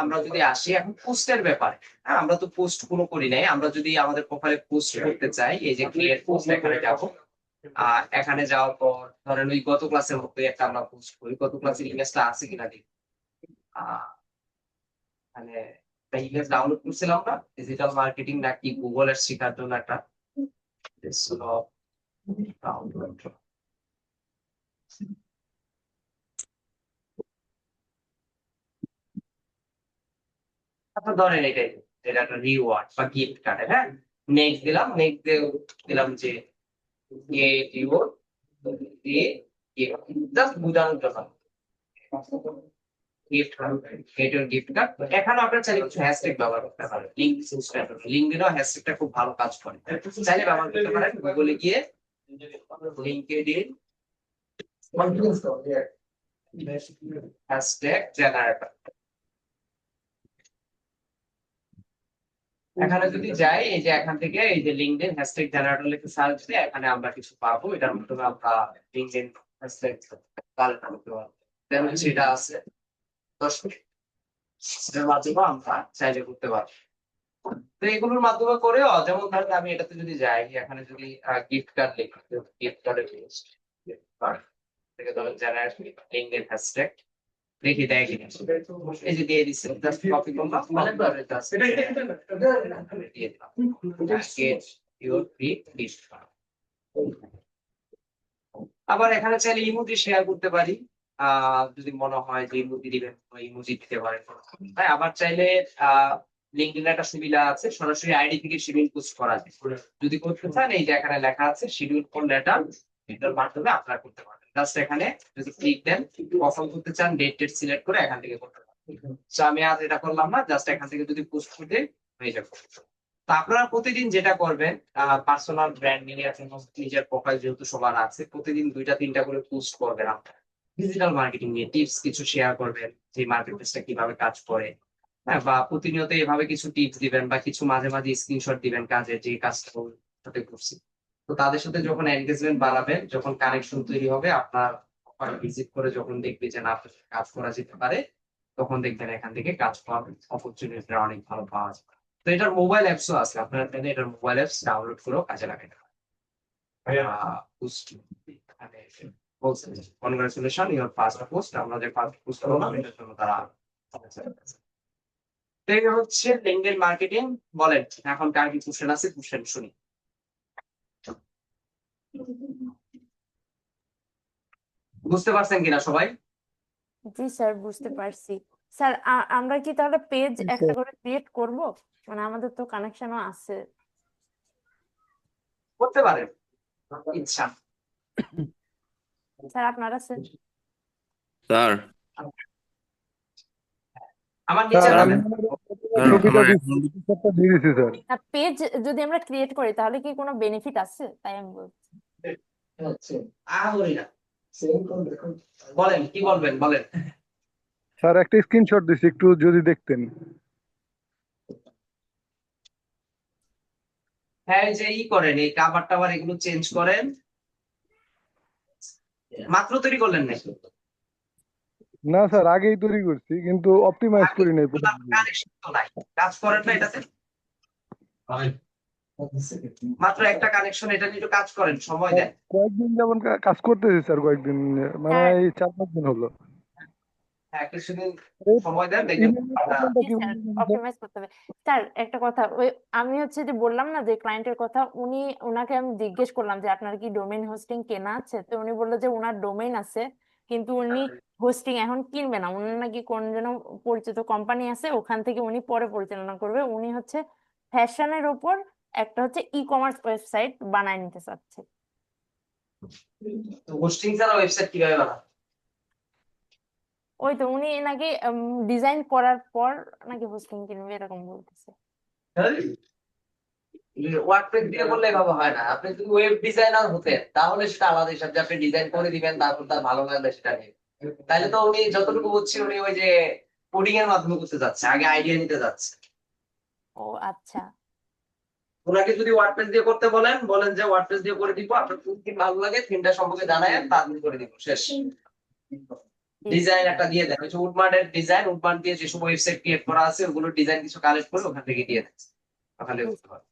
আমরা যদি আসি এখন পোস্টের ব্যাপারে, হ্যাঁ, আমরা তো পোস্ট কোনো করি নাই। আমরা যদি আমাদের প্রোফাইলে পোস্ট করতে চাই, এই যে ক্রিয়েট পোস্ট, এখানে যাবো। এখানে যাওয়ার পর ধরেন ওই গত ক্লাসের মতো একটা আমরা পোস্ট করি, গত ক্লাসের ইমেজটা আছে কিনা দেখি। মানে ইমেজ ডাউনলোড করছিলাম আমরা, ডিজিটাল মার্কেটিং নাকি গুগলের শেখার জন্য একটা ডাউনলোড। ধরেন এটাই, এটা একটা রিওয়ার্ড বা গিফট কার্ড। হ্যাঁ, নেক্সট দিলাম, নেক্সট দিলাম যে জাস্ট বোঝানোর জন্য গিফট কার্ড, গিফট কার্ড। এখানে আপনার চাইলে কিছু হ্যাশট্যাগ ব্যবহার করতে পারেন। লিঙ্কডিনও হ্যাশট্যাগটা খুব ভালো কাজ করে, চাইলে ব্যবহার করতে পারেন। গুগলে গিয়ে লিঙ্কডিন হ্যাশট্যাগ জেনারেটর, এখানে যদি যাই, এই যে এখান থেকে এই যে লিঙ্কডইন হ্যাশট্যাগ জেনারেটর লিখে সার্চ দিয়ে এখানে আমরা কিছু পাবো। এটার মাধ্যমে আমরা লিঙ্কডইন হ্যাশট্যাগ কালেক্ট করতে পারবো। দেন হচ্ছে এটা আছে 10 মিনিট, এটার মাধ্যমে আমরা চাইলে করতে পারবো। তো এগুলোর মাধ্যমে করেও, যেমন ধরেন আমি এটাতে যদি যাই, এখানে যদি গিফট কার্ড লিখি, গিফট কার্ডের পোস্ট থেকে ধরেন জেনারেট লিঙ্কডইন হ্যাশট্যাগ দেখি দেয় কিনা। এই যে দিয়ে দিচ্ছে, জাস্ট কপি করলাম, দিয়ে দিলাম get your free gift card. আবার এখানে চাইলে ইমোজি শেয়ার করতে পারি, যদি মনে হয় যে ইমোজি দিবেন, ইমোজি দিতে পারেন। তাই আবার চাইলে লিঙ্কডইন একটা সুবিধা আছে, সরাসরি আইডি থেকে শিডিউল পোস্ট করা যায়। যদি করতে চান, এই যে এখানে লেখা আছে শিডিউল ফর লেটার, এটার মাধ্যমে আপনারা করতে পারবেন। জাস্ট এখানে যদি ক্লিক দেন, কখন করতে চান ডেট সিলেক্ট করে এখান থেকে করতে পারবেন। তো আমি আজ এটা করলাম না, জাস্ট এখান থেকে যদি পোস্ট করতে হয়ে যাবে। তো আপনারা প্রতিদিন যেটা করবেন, পার্সোনাল ব্র্যান্ডিং এর জন্য নিজের প্রোফাইল যেহেতু সবার আছে, প্রতিদিন 2টা-3টা করে পোস্ট করবেন। আপনারা ডিজিটাল মার্কেটিং নিয়ে টিপস কিছু শেয়ার করবেন, যে মার্কেট প্লেসটা কিভাবে কাজ করে। হ্যাঁ, বা প্রতিনিয়ত এভাবে কিছু টিপস দিবেন, বা কিছু মাঝে মাঝে স্ক্রিনশট দিবেন কাজের, যে কাজটা সাথে করছি। তো তাদের সাথে যখন এনগেজমেন্ট বাড়াবেন, যখন কানেকশন তৈরি হবে, আপনার প্রোফাইল ভিজিট করে যখন দেখবে যে না আপনার সাথে কাজ করা যেতে পারে, তখন দেখবেন এখান থেকে কাজ পাওয়ার অপরচুনিটি অনেক ভালো পাওয়া যাবে। তো এটার মোবাইল অ্যাপসও আছে, আপনারা চাইলে এটার মোবাইল অ্যাপস ডাউনলোড করেও কাজে লাগাতে পারেন। বলছেন কনগ্রাচুলেশন ইওর ফার্স্ট পোস্ট, আমরা যে ফার্স্ট পোস্ট করলাম এটার জন্য তারা হচ্ছে লিঙ্কডইন মার্কেটিং। বলেন এখন কার কি কোশ্চেন আছে, কোশ্চেন শুনি। বুঝতে পারছেন কিনা সবাই? জি স্যার, বুঝতে পারছি। স্যার আমরা কি তাহলে পেজ একটা করে ক্রিয়েট করব? মানে আমাদের তো কানেকশনও আছে। করতে পারেন, ইচ্ছা। স্যার আপনারা স্যার স্যার আমার নিচে স্যার যাবেন। আমি ছবিটা আমার দিচ্ছি, পিকচারটা দিয়ে দিচ্ছি স্যার। পেজ যদি আমরা ক্রিয়েট করি তাহলে কি কোনো বেনিফিট আছে, তাই আমি বলছি। আহামরি না। বলেন কি বলবেন বলেন। স্যার একটা স্ক্রিনশট দিচ্ছি, একটু যদি দেখতেন। হ্যাঁ এই যে করেন, এই কাভার টাভার এগুলো চেঞ্জ করেন। মাত্র তৈরি করলেন নাকি? না স্যার, আগেই তৈরি করছি কিন্তু অপটিমাইজ করি নাই কানেকশন তো নাই, কাজ করেন না এটাতে। মাত্র একটা কানেকশন, এটা নিয়ে একটু কাজ করেন, সময় দেন। কয়েকদিন যেমন কাজ করতেছি স্যার, কয়েকদিন মানে স্যার এই 4-5 দিন হলো। হ্যাঁ কিছুদিন সময় দেন, দেখবেন জি স্যার, অপটিমাইজ করতে হবে। স্যার একটা কথা, ওই আমি হচ্ছে যে বললাম না যে ক্লায়েন্টের কথা, ওনাকে আমি জিজ্ঞেস করলাম যে আপনার কি ডোমেইন হোস্টিং কেনা আছে, তো উনি বললো যে ওনার ডোমেইন আছে কিন্তু উনি হোস্টিং এখন কিনবে না, উনি নাকি কোন যেন পরিচিত কোম্পানি আছে ওখান থেকে উনি পরে পরিচালনা করবে। উনি হচ্ছে ফ্যাশনের উপর একটা হচ্ছে ই কমার্স ওয়েবসাইট বানায় নিতে চাচ্ছে। হোস্টিং ছাড়া ওয়েবসাইট কিভাবে বানাবেন? ওই তো উনি নাকি ডিজাইন করার পর নাকি হোস্টিং কিনবে এরকম বলতেছে। ওয়ার্ডপ্রেস দিয়ে বললে এভাবে হয় না। আপনি যদি ওয়েব ডিজাইনার হতেন তাহলে সেটা আলাদা হিসাব, যে আপনি ডিজাইন করে দিবেন তারপর তার ভালো লাগলে সেটা নিয়ে। তাহলে তো উনি যতটুকু বুঝছি উনি ওই যে কোডিং এর মাধ্যমে করতে যাচ্ছে, আগে আইডিয়া নিতে যাচ্ছে। ও আচ্ছা। ওনাকে যদি ওয়ার্ডপ্রেস দিয়ে করতে বলেন, বলেন যে ওয়ার্ডপ্রেস দিয়ে করে দিব, আপনার কোন থিম ভালো লাগে থিমটা সম্পর্কে জানায় তারপর করে দিব, শেষ। ডিজাইন একটা দিয়ে দেন, ওই যে উডমার্টের ডিজাইন, উডমার্ট দিয়ে যেসব ওয়েবসাইট ক্রিয়েট করা আছে ওগুলোর ডিজাইন কিছু কালেক্ট করে ওখান থেকে দিয়ে দেন, ওখানে করতে পারেন।